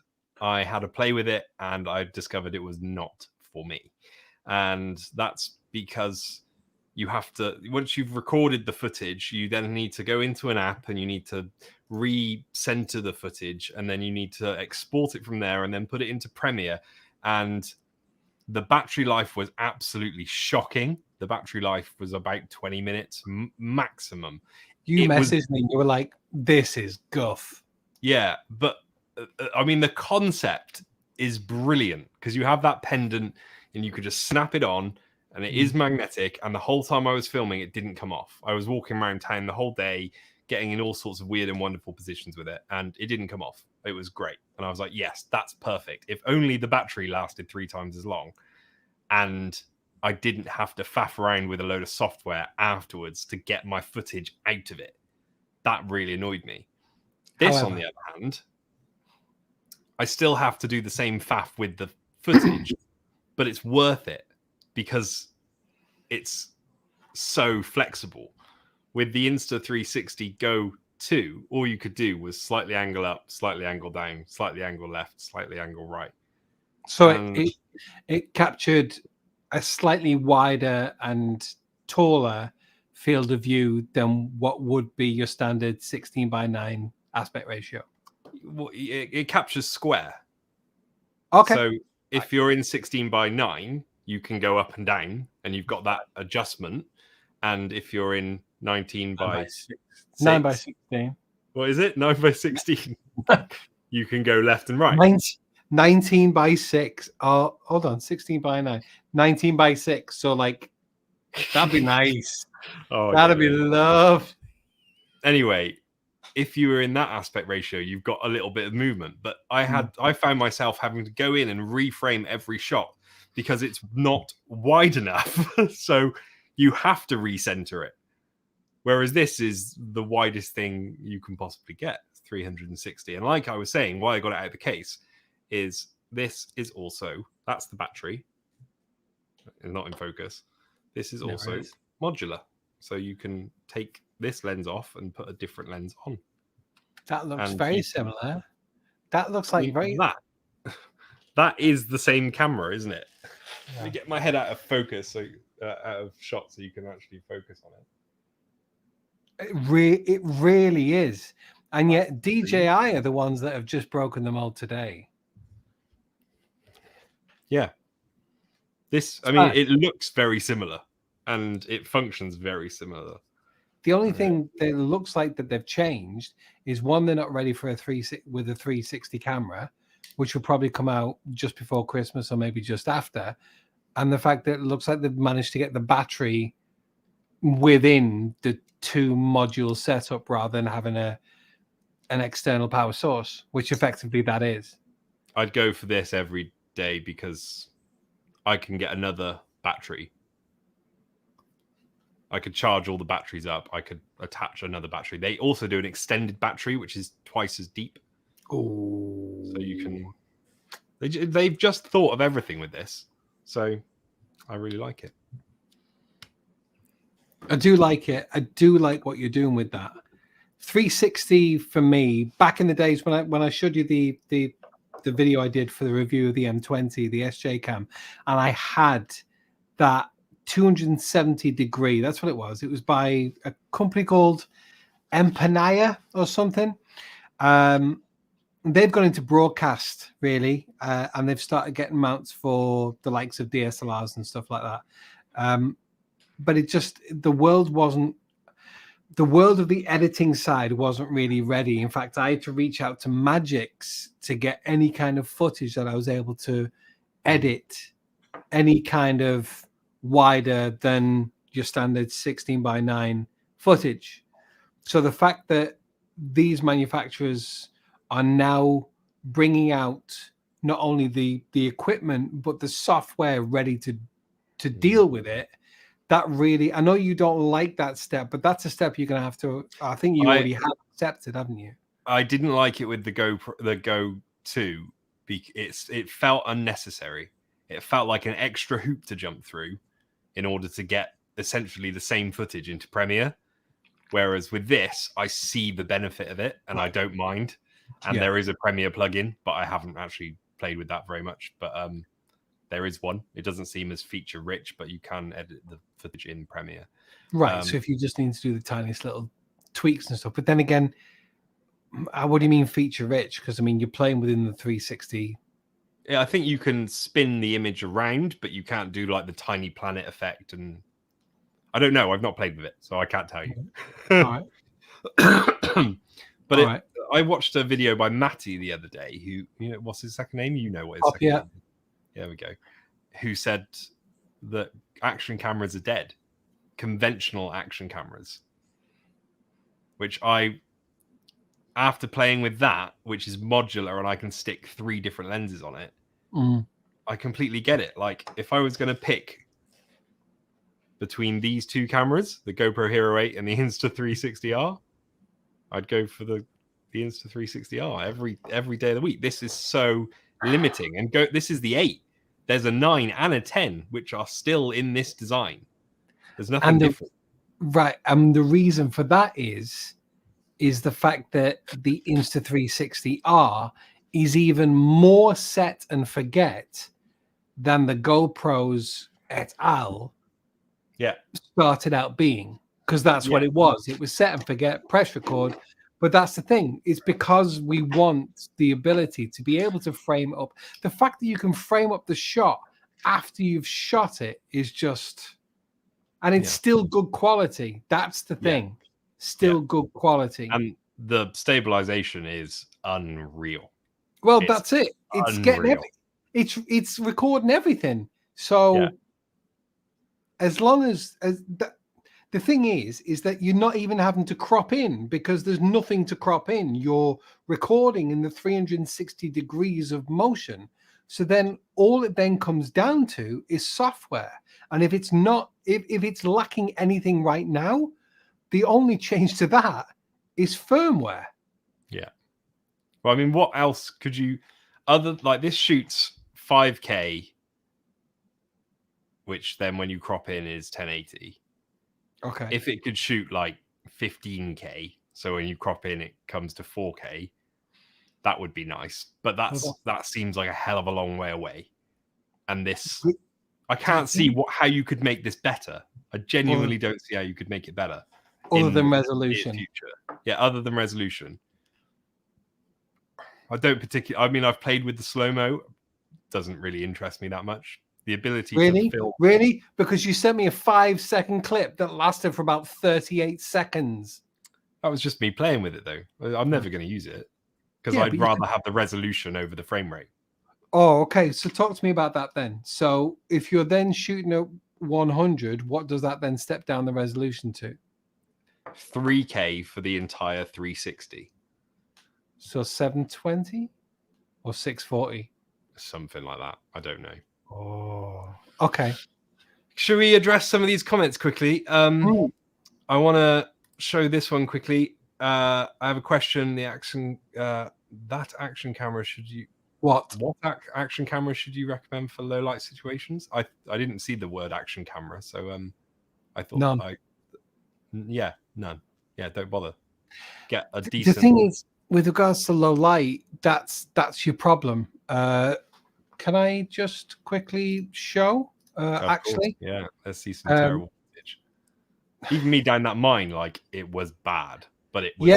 I had a play with it, and I discovered it was not for me. And that's because you have to, once you've recorded the footage, you then need to go into an app and you need to recenter the footage, and then you need to export it from there and then put it into Premiere. And the battery life was absolutely shocking. The battery life was about 20 minutes maximum. You messaged me, you were like, this is guff. Yeah, but I mean, the concept is brilliant because you have that pendant and you could just snap it on, and it is magnetic. And the whole time I was filming, it didn't come off. I was walking around town the whole day, getting in all sorts of weird and wonderful positions with it, and it didn't come off. It was great. And I was like, yes, that's perfect. If only the battery lasted 3 times as long, and I didn't have to faff around with a load of software afterwards to get my footage out of it. That really annoyed me. This, on the other hand, I still have to do the same faff with the footage, but it's worth it because it's so flexible. With the Insta360 Go 2, all you could do was slightly angle up, slightly angle down, slightly angle left, slightly angle right. So it captured a slightly wider and taller field of view than what would be your standard 16:9 aspect ratio. Well, it captures square. Okay. So if you're in 16:9, you can go up and down, and you've got that adjustment. And if you're in 19:6, 9:16. What is it? 9:16. You can go left and right. 19:6. Oh, hold on. 16:9. 19:6. So like, that'd be nice. That'd be love. Anyway, if you were in that aspect ratio, you've got a little bit of movement. But I found myself having to go in and reframe every shot because it's not wide enough. So you have to recenter it. Whereas this is the widest thing you can possibly get, 360. And like I was saying, why I got it out of the case is this is also, that's the battery. It's not in focus. This is also modular. So you can take this lens off and put a different lens on. That looks very similar. That looks like very... That is the same camera, isn't it? Yeah. Let me get my head out of focus, so out of shot, so you can actually focus on it. It really is. And yet DJI are the ones that have just broken the mold today. Yeah. This, I mean, it looks very similar and it functions very similar. The only thing that looks like that they've changed is one, they're not ready for a 360 camera, which will probably come out just before Christmas or maybe just after. And the fact that it looks like they've managed to get the battery within the 2 module setup rather than having an external power source, which effectively that is. I'd go for this every day because I can get another battery. I could charge all the batteries up. I could attach another battery. They also do an extended battery, which is twice as deep. Oh, so you can. They've just thought of everything with this, so I really like it. I do like it. I do like what you're doing with that. 360 for me. Back in the days when I showed you the video I did for the review of the M20, the Sjcam, and I had that 270 degree. That's what it was. It was by a company called Empanaya or something. They've gone into broadcast really, and they've started getting mounts for the likes of DSLRs and stuff like that. But it just, the world of the editing side wasn't really ready. In fact, I had to reach out to Magix to get any kind of footage that I was able to edit any kind of wider than your standard 16:9 footage. So the fact that these manufacturers are now bringing out not only the equipment but the software ready to deal with it, that really, I know you don't like that step, but that's a step you're going to have to, I think you already have accepted, haven't you? I didn't like it with the Go 2. It felt unnecessary. It felt like an extra hoop to jump through in order to get essentially the same footage into Premiere. Whereas with this, I see the benefit of it and I don't mind. And there is a Premiere plugin, but I haven't actually played with that very much. But there is one. It doesn't seem as feature rich, but you can edit the footage in Premiere. Right. So if you just need to do the tiniest little tweaks and stuff, but then again, what do you mean feature rich? Because I mean, you're playing within the 360. Yeah, I think you can spin the image around, but you can't do like the tiny planet effect. And I don't know. I've not played with it, so I can't tell you. All right. But I watched a video by Matty the other day, who, you know, what's his second name? You know what his second name is. There we go. Who said that action cameras are dead, conventional action cameras. Which after playing with that, which is modular and I can stick 3 different lenses on it, I completely get it. Like if I was going to pick between these 2 cameras, the GoPro Hero 8 and the Insta360R, I'd go for the Insta360R every day of the week. This is so limiting. And this is the 8. There's a 9 and a 10, which are still in this design. There's nothing different. Right. And the reason for that is the fact that the Insta360R is even more set and forget than the GoPros et al. Started out being, because that's what it was. It was set and forget, press record. But that's the thing. It's because we want the ability to be able to frame up. The fact that you can frame up the shot after you've shot it is just, and it's still good quality. That's the thing. Still good quality. And the stabilization is unreal. Well, that's it. It's getting it's recording everything. So as long as the thing is that you're not even having to crop in because there's nothing to crop in. You're recording in the 360 degrees of motion. So then all it then comes down to is software. And if it's not, if it's lacking anything right now, the only change to that is firmware. Yeah. Well, I mean, what else could you, like this shoots 5K, which then when you crop in is 1080. Okay. If it could shoot like 15K, so when you crop in it comes to 4K, that would be nice. But that seems like a hell of a long way away. And this, I can't see how you could make this better. I genuinely don't see how you could make it better. Other than resolution. Yeah, other than resolution. I don't particularly. I mean, I've played with the slow-mo. Doesn't really interest me that much. The ability Really? to film. Really? Because you sent me a 5-second clip that lasted for about 38 seconds. That was just me playing with it, though. I'm never going to use it because Yeah, I'd rather have the resolution over the frame rate. Oh, okay. So talk to me about that then. So if you're then shooting at 100, what does that then step down the resolution to? 3K for the entire 360. So 720 or 640? Something like that. I don't know. Oh, okay. Should we address some of these comments quickly? I want to show this one quickly. I have a question. The action, that action camera, should you... What action camera should you recommend for low light situations? I didn't see the word action camera, so I thought none. None. Yeah, don't bother. Get a decent. The thing is, with regards to low light, that's your problem. Can I just quickly show? Actually, yeah, let's see some terrible footage. Even me down that mine, like it was bad, but it was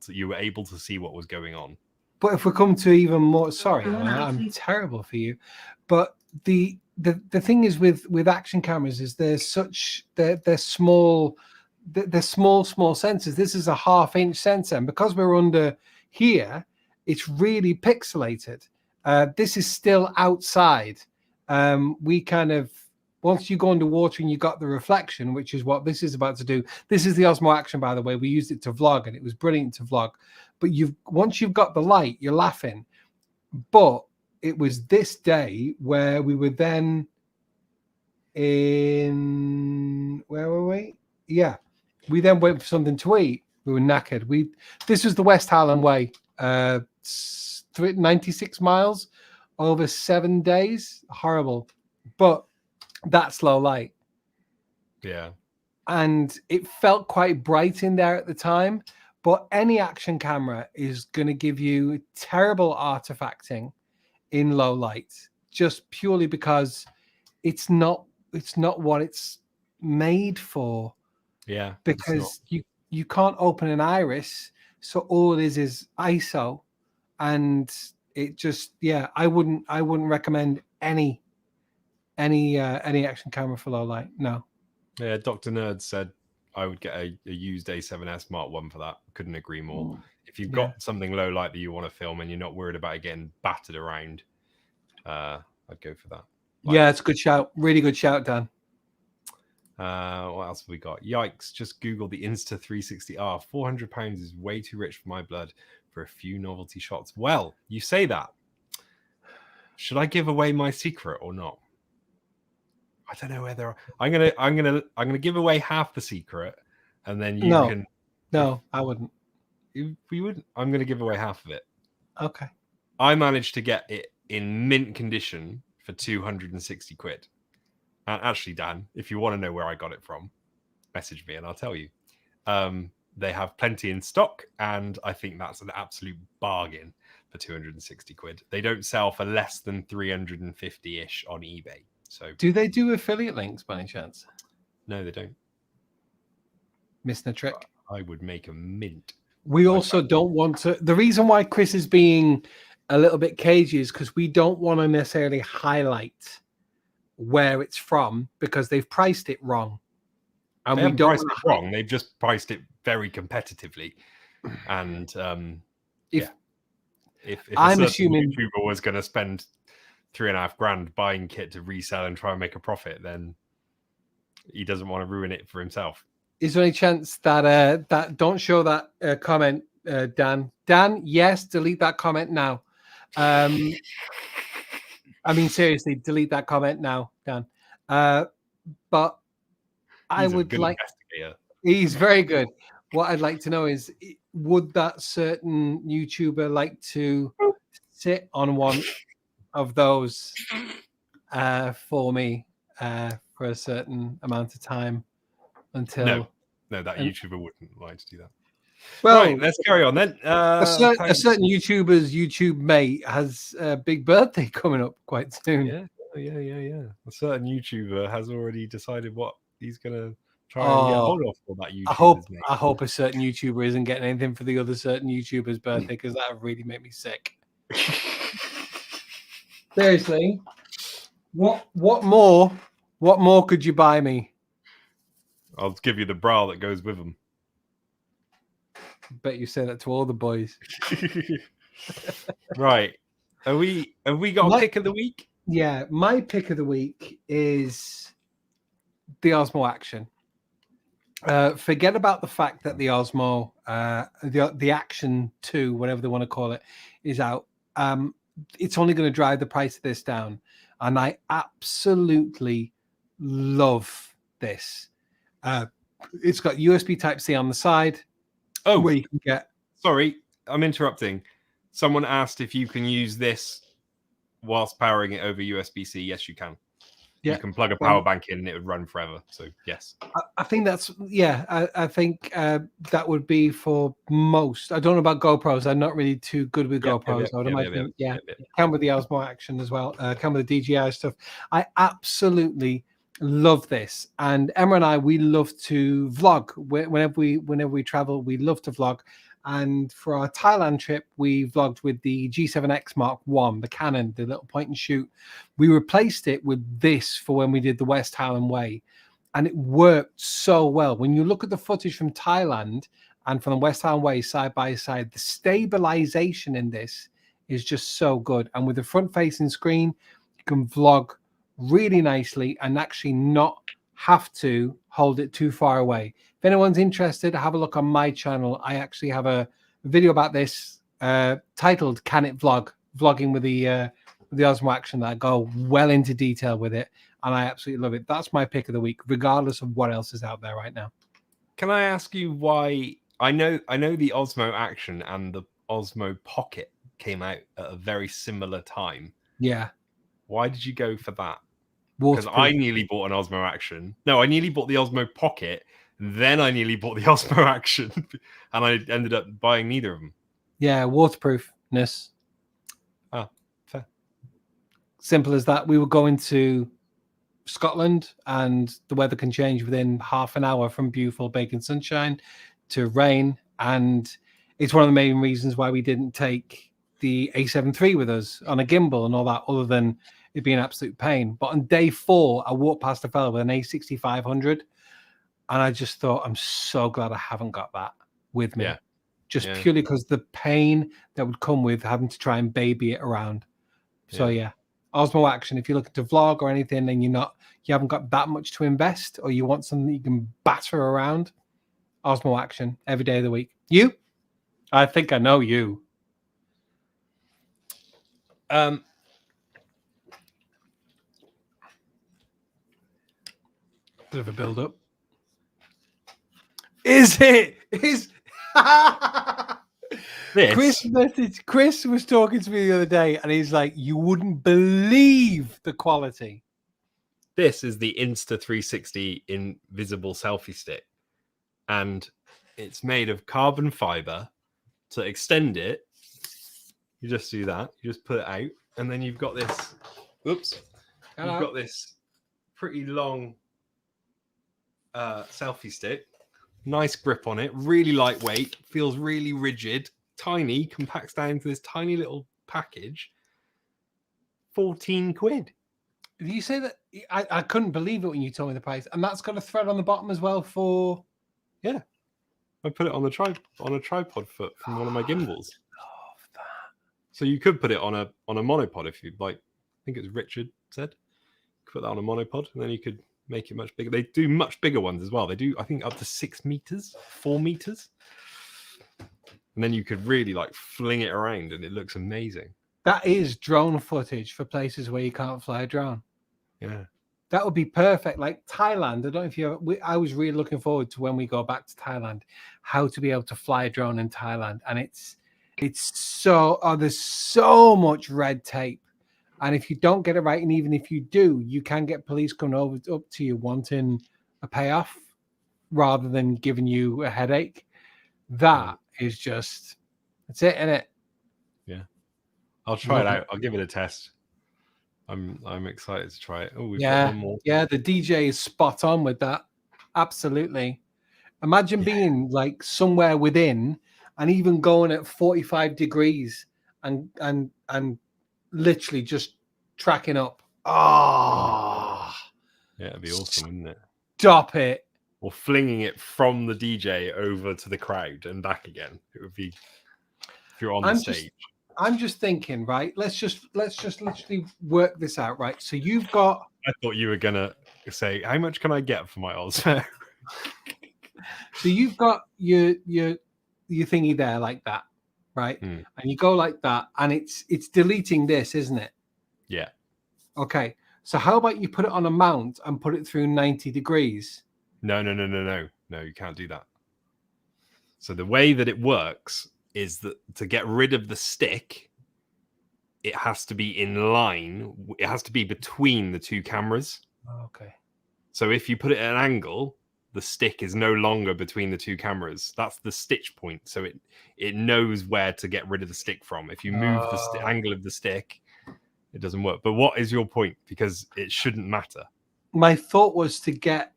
you were able to see what was going on. But if we come to even more, sorry, I'm terrible for you. But the thing is with action cameras is they're small, they're small sensors. This is a 1/2-inch sensor, and because we're under here, it's really pixelated. This is still outside. We kind of, once you go underwater and you got the reflection, which is what this is about to do. This is the Osmo Action, by the way. We used it to vlog, and it was brilliant to vlog. But once you've got the light, you're laughing. But it was this day where we were then in, where were we? Yeah, we then went for something to eat. We were knackered. This was the West Highland Way, 96 miles over 7 days. Horrible, but that's low light. Yeah, and it felt quite bright in there at the time. But any action camera is going to give you terrible artifacting in low light, just purely because it's not what it's made for. Yeah, because you can't open an iris, so all it is ISO, and it just I wouldn't recommend any action camera for low light. No. Yeah, Dr. Nerd said I would get a used A7S Mark 1 for that. Couldn't agree more. If you've got something low light that you want to film and you're not worried about it getting battered around, I'd go for that. It's a good shout. Really good shout, Dan. What else have we got? Yikes, just Google the Insta360R. £400 is way too rich for my blood for a few novelty shots. Well, you say that. Should I give away my secret or not? I don't know whether I'm gonna give away half the secret, and then you can. No, I wouldn't. We wouldn't. I'm gonna give away half of it. Okay. I managed to get it in mint condition for 260 quid. And actually, Dan, if you want to know where I got it from, message me and I'll tell you. They have plenty in stock, and I think that's an absolute bargain for 260 quid. They don't sell for less than 350-ish on eBay. So, do they do affiliate links by any chance? No, they don't. Missing a trick. I would make a mint. We also don't want to. The reason why Chris is being a little bit cagey is because we don't want to necessarily highlight where it's from because they've priced it wrong. And we don't priced it wrong. They've just priced it very competitively. And if I'm assuming YouTuber was going to spend $3,500 buying kit to resell and try and make a profit, then he doesn't want to ruin it for himself. Is there any chance that that don't show that comment, Dan? Dan, yes, delete that comment now. I mean, seriously, delete that comment now, Dan. But I would like. He's very good. What I'd like to know is, would that certain YouTuber like to sit on one of those for me for a certain amount of time until no that YouTuber wouldn't like to do that. Well, right, let's carry on then. A certain YouTuber's YouTube mate has a big birthday coming up quite soon. Yeah. A certain YouTuber has already decided what he's gonna try and get hold of for that YouTuber's mate. I hope a certain YouTuber isn't getting anything for the other certain YouTuber's birthday, because that would really make me sick. Seriously. What more could you buy me? I'll give you the bra that goes with them. Bet you say that to all the boys. Right. Have we got a pick of the week? Yeah, my pick of the week is the Osmo Action. Forget about the fact that the Osmo, the Action 2, whatever they want to call it, is out. It's only going to drive the price of this down. And I absolutely love this. It's got USB Type-C on the side. Oh, where you can get... Sorry, I'm interrupting. Someone asked if you can use this whilst powering it over USB-C. Yes, you can. Yeah. You can plug a power bank in and it would run forever. So, yes. I think that's... Yeah, I think that would be for most. I don't know about GoPros. I'm not really too good with GoPros. I would imagine. Come with the Osmo Action as well. Come with the DJI stuff. I absolutely love this. And Emma and I, we love to vlog. Whenever we travel, we love to vlog. And for our Thailand trip, we vlogged with the G7X Mark I, the Canon, the little point and shoot. We replaced it with this for when we did the West Highland Way. And it worked so well. When you look at the footage from Thailand and from the West Highland Way side by side, the stabilization in this is just so good. And with the front-facing screen, you can vlog really nicely and actually not have to hold it too far away. If anyone's interested, have a look on my channel. I actually have a video about this titled "Can It Vlog?" Vlogging with the Osmo Action, that I go well into detail with it, and I absolutely love it. That's my pick of the week, regardless of what else is out there right now. Can I ask you why? I know the Osmo Action and the Osmo Pocket came out at a very similar time. Yeah. Why did you go for that? Because I nearly bought an Osmo Action. No, I nearly bought the Osmo Pocket. Then I nearly bought the Osmo Action. And I ended up buying neither of them. Yeah, waterproofness. Ah, fair. Simple as that. We were going to Scotland and the weather can change within half an hour from beautiful baking sunshine to rain. And it's one of the main reasons why we didn't take the A7 III with us on a gimbal and all that, other than it'd be an absolute pain. But on day 4, I walked past a fellow with an A6500, and I just thought, I'm so glad I haven't got that with me. Yeah. Purely because the pain that would come with having to try and baby it around. So yeah, Osmo Action. If you're looking to vlog or anything, and you haven't got that much to invest, or you want something that you can batter around, Osmo Action every day of the week. You? I think I know you. Bit of a build up. Is it? Is Chris was talking to me the other day, and he's like, you wouldn't believe the quality. This is the Insta360 invisible selfie stick, and it's made of carbon fiber. To extend it, you just do that. You just put it out, and then you've got this. Oops. Hello. You've got this pretty long selfie stick. Nice grip on it. Really lightweight. Feels really rigid. Tiny. Compacts down into this tiny little package. 14 quid. Did you say that? I couldn't believe it when you told me the price. And that's got a thread on the bottom as well for... Yeah. I put it on a tripod foot from one of my gimbals. Love that. So you could put it on a monopod if you'd like. I think it was Richard said. You could put that on a monopod, and then you could make it much bigger. They do much bigger ones as well. They do, I think, up to 6 meters, 4 meters. And then you could really like fling it around, and it looks amazing. That is drone footage for places where you can't fly a drone. Yeah. That would be perfect. Like Thailand, I don't know if you. I was really looking forward to when we go back to Thailand, how to be able to fly a drone in Thailand, and it's so. Oh, there's so much red tape, and if you don't get it right, and even if you do, you can get police coming up to you wanting a payoff rather than giving you a headache. That is just. That's it, isn't it? Yeah, I'll try it out. I'll give it a test. I'm excited to try it. Oh, we've got one more. Yeah, the DJ is spot on with that. Absolutely. Imagine being like somewhere within and even going at 45 degrees and literally just tracking up. Oh, Yeah, it'd be awesome, wouldn't it? stop it. Or flinging it from the DJ over to the crowd and back again. It would be if you're on the stage. I'm just thinking, right? Let's just literally work this out, right? So you've got. I thought you were gonna say, how much can I get for my odds? So you've got your thingy there like that, right? And you go like that, and it's deleting this, isn't it? Yeah. Okay. So how about you put it on a mount and put it through 90 degrees? No, you can't do that. So the way that it works is that to get rid of the stick, it has to be in line. It has to be between the two cameras. Okay. So if you put it at an angle, the stick is no longer between the two cameras. That's the stitch point. So it knows where to get rid of the stick from. If you move the angle of the stick, it doesn't work. But what is your point? Because it shouldn't matter. My thought was to get,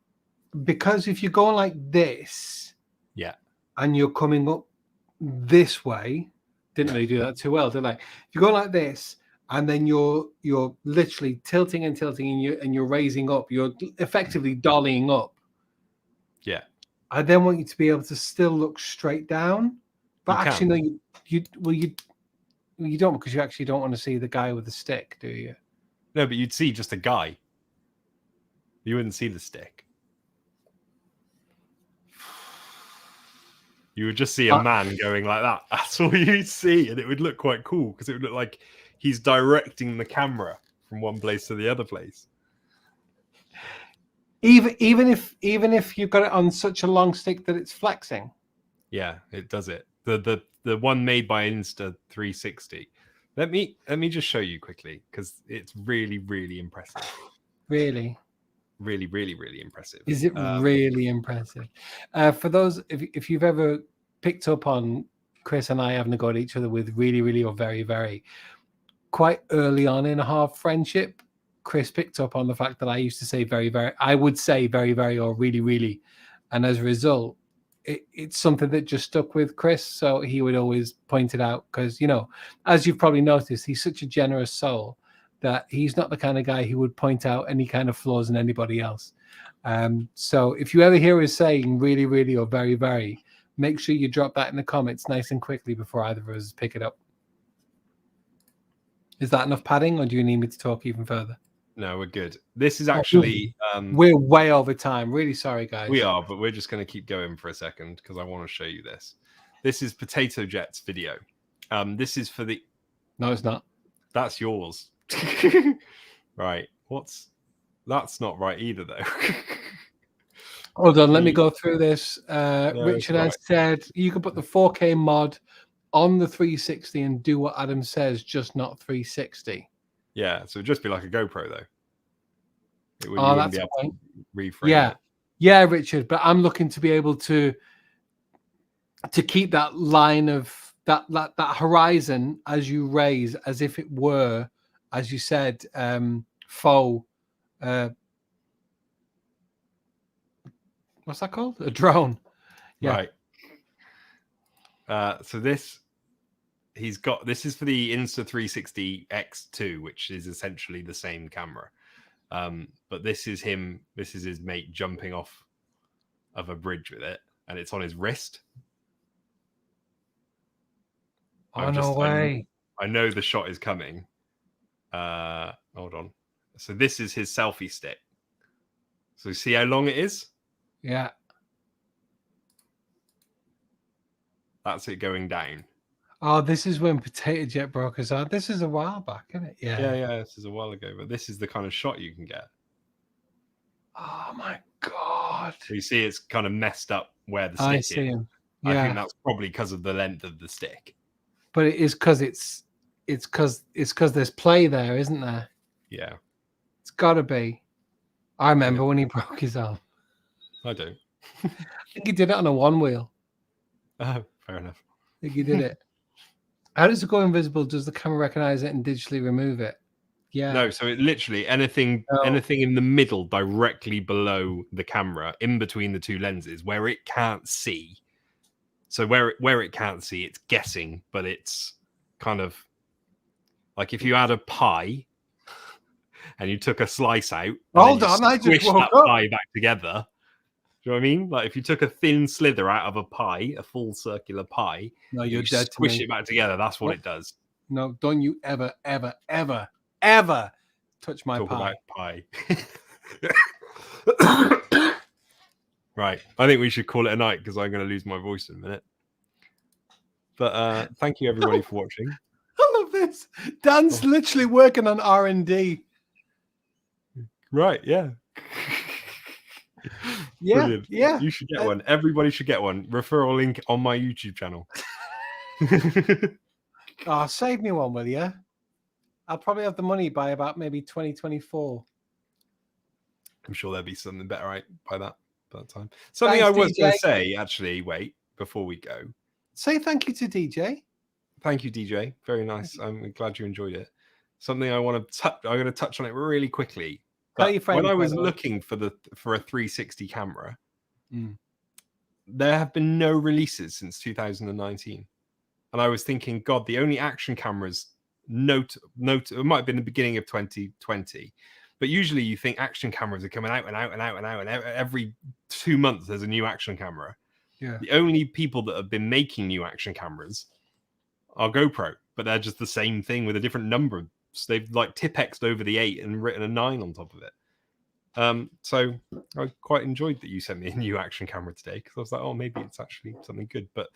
because if you're going like this, yeah, and you're coming up this way, didn't really do that too well, did I? If you go like this, and then you're literally tilting and you're raising up, you're effectively dollying up. Yeah. I then want you to be able to still look straight down, but actually no, you don't, because you actually don't want to see the guy with the stick, do you? No, but you'd see just a guy. You wouldn't see the stick. You would just see a man going like that. That's all you'd see, and it would look quite cool because it would look like he's directing the camera from one place to the other place. Even if you've got it on such a long stick that it's flexing. Yeah, it does it. The one made by Insta360. Let me just show you quickly because it's really, really impressive. Really? Really, really, really impressive. Is it really impressive? For those, if you've ever picked up on Chris and I having to go at each other with really, really, or very, very, quite early on in our friendship, Chris picked up on the fact that I used to say very, very, I would say very, very, or really, really. And as a result, it's something that just stuck with Chris. So he would always point it out because, you know, as you've probably noticed, he's such a generous soul that he's not the kind of guy who would point out any kind of flaws in anybody else. So if you ever hear us saying really, really, or very, very, make sure you drop that in the comments nice and quickly before either of us pick it up. Is that enough padding, or do you need me to talk even further? No, we're good. This is actually... we're way over time. Really sorry, guys. We are, but we're just going to keep going for a second because I want to show you this. This is Potato Jet's video. This is for the... No, it's not. That's yours. Right. That's not right either, though. Hold on, let me go through this. Richard has said you can put the 4K mod on the 360 and do what Adam says, just not 360. Yeah, so it'd just be like a GoPro, though. It would, that's be able to reframe. Yeah, yeah, Richard. But I'm looking to be able to keep that line of that horizon as you raise, as if it were, as you said, faux. What's that called? A drone. Yeah. Right. So this is for the Insta360 X2, which is essentially the same camera. But this is his mate jumping off of a bridge with it, and it's on his wrist. Oh, no way. I know the shot is coming. Hold on. So this is his selfie stick. So see how long it is? Yeah. That's it going down. Oh, this is when Potato Jet broke us out. This is a while back, isn't it? Yeah. Yeah. This is a while ago, but this is the kind of shot you can get. Oh my god! So you see, it's kind of messed up where the stick I is. see him. Yeah. I think that's probably because of the length of the stick. But it is because it's because there's play there, isn't there? Yeah. It's got to be. I remember when he broke his arm. I do. I think he did it on a one wheel. Fair enough. I think he did it. How does it go invisible? Does the camera recognize it and digitally remove it? Yeah. No, so it literally anything in the middle, directly below the camera, in between the two lenses, where it can't see. So where it can't see, it's guessing, but it's kind of like if you had a pie and you took a slice out, and Hold then you on, I just squished woke that up. pie back together. Do you know what I mean? Like if you took a thin slither out of a pie, a full circular pie, No, and you're you dead to squish me. it back together. That's what What? it does. No, don't you ever, ever, ever, ever touch my Talk pie. about pie. Right. I think we should call it a night because I'm going to lose my voice in a minute. But thank you everybody for watching. I love this. Dan's literally working on R&D. Right. Yeah. Yeah. Brilliant. Yeah. You should get one. Everybody should get one. Referral link on my YouTube channel. Oh, save me one, will you? I'll probably have the money by about maybe 2024. I'm sure there'll be something better right by that time. Something Thanks, I was going DJ. to say, actually, wait, before we go. Say thank you to DJ. Thank you, DJ. Very nice. I'm glad you enjoyed it. Something I want to touch. I'm going to touch on it really quickly. Tell But your friends, when I by was the way. looking for a 360 camera, there have been no releases since 2019, and I was thinking, God, the only action cameras note it might have been the beginning of 2020, but usually you think action cameras are coming out and out and out and out, and every 2 months there's a new action camera. Yeah. The only people that have been making new action cameras are GoPro, but they're just the same thing with a different number. So they've like Tipexed over the 8 and written a 9 on top of it. So I quite enjoyed that you sent me a new action camera today, because I was like, oh, maybe it's actually something good. But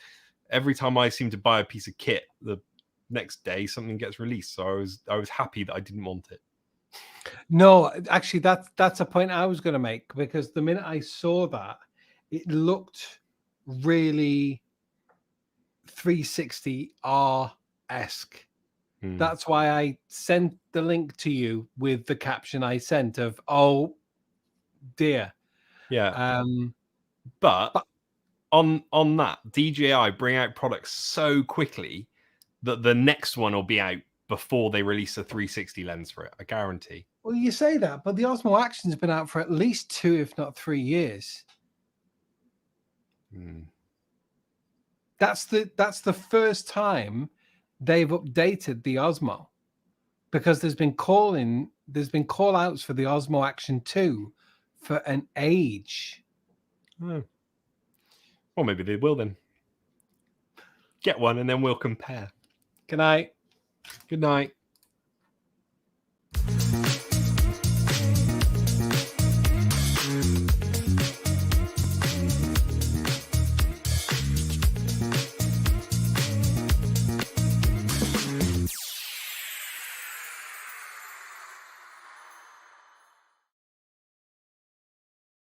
every time I seem to buy a piece of kit, the next day something gets released. So I was happy that I didn't want it. No, actually, that's a point I was going to make, because the minute I saw that, it looked really 360R-esque. That's why I sent the link to you with the caption I sent of, oh dear. Yeah. But on that, DJI bring out products so quickly that the next one will be out before they release a 360 lens for it. I guarantee. Well, you say that, but the Osmo Action's been out for at least 2, if not 3 years. That's the first time they've updated the Osmo, because there's been call outs for the Osmo Action 2 for an age. Well, maybe they will then. Get one and then we'll compare. Good night. Good night.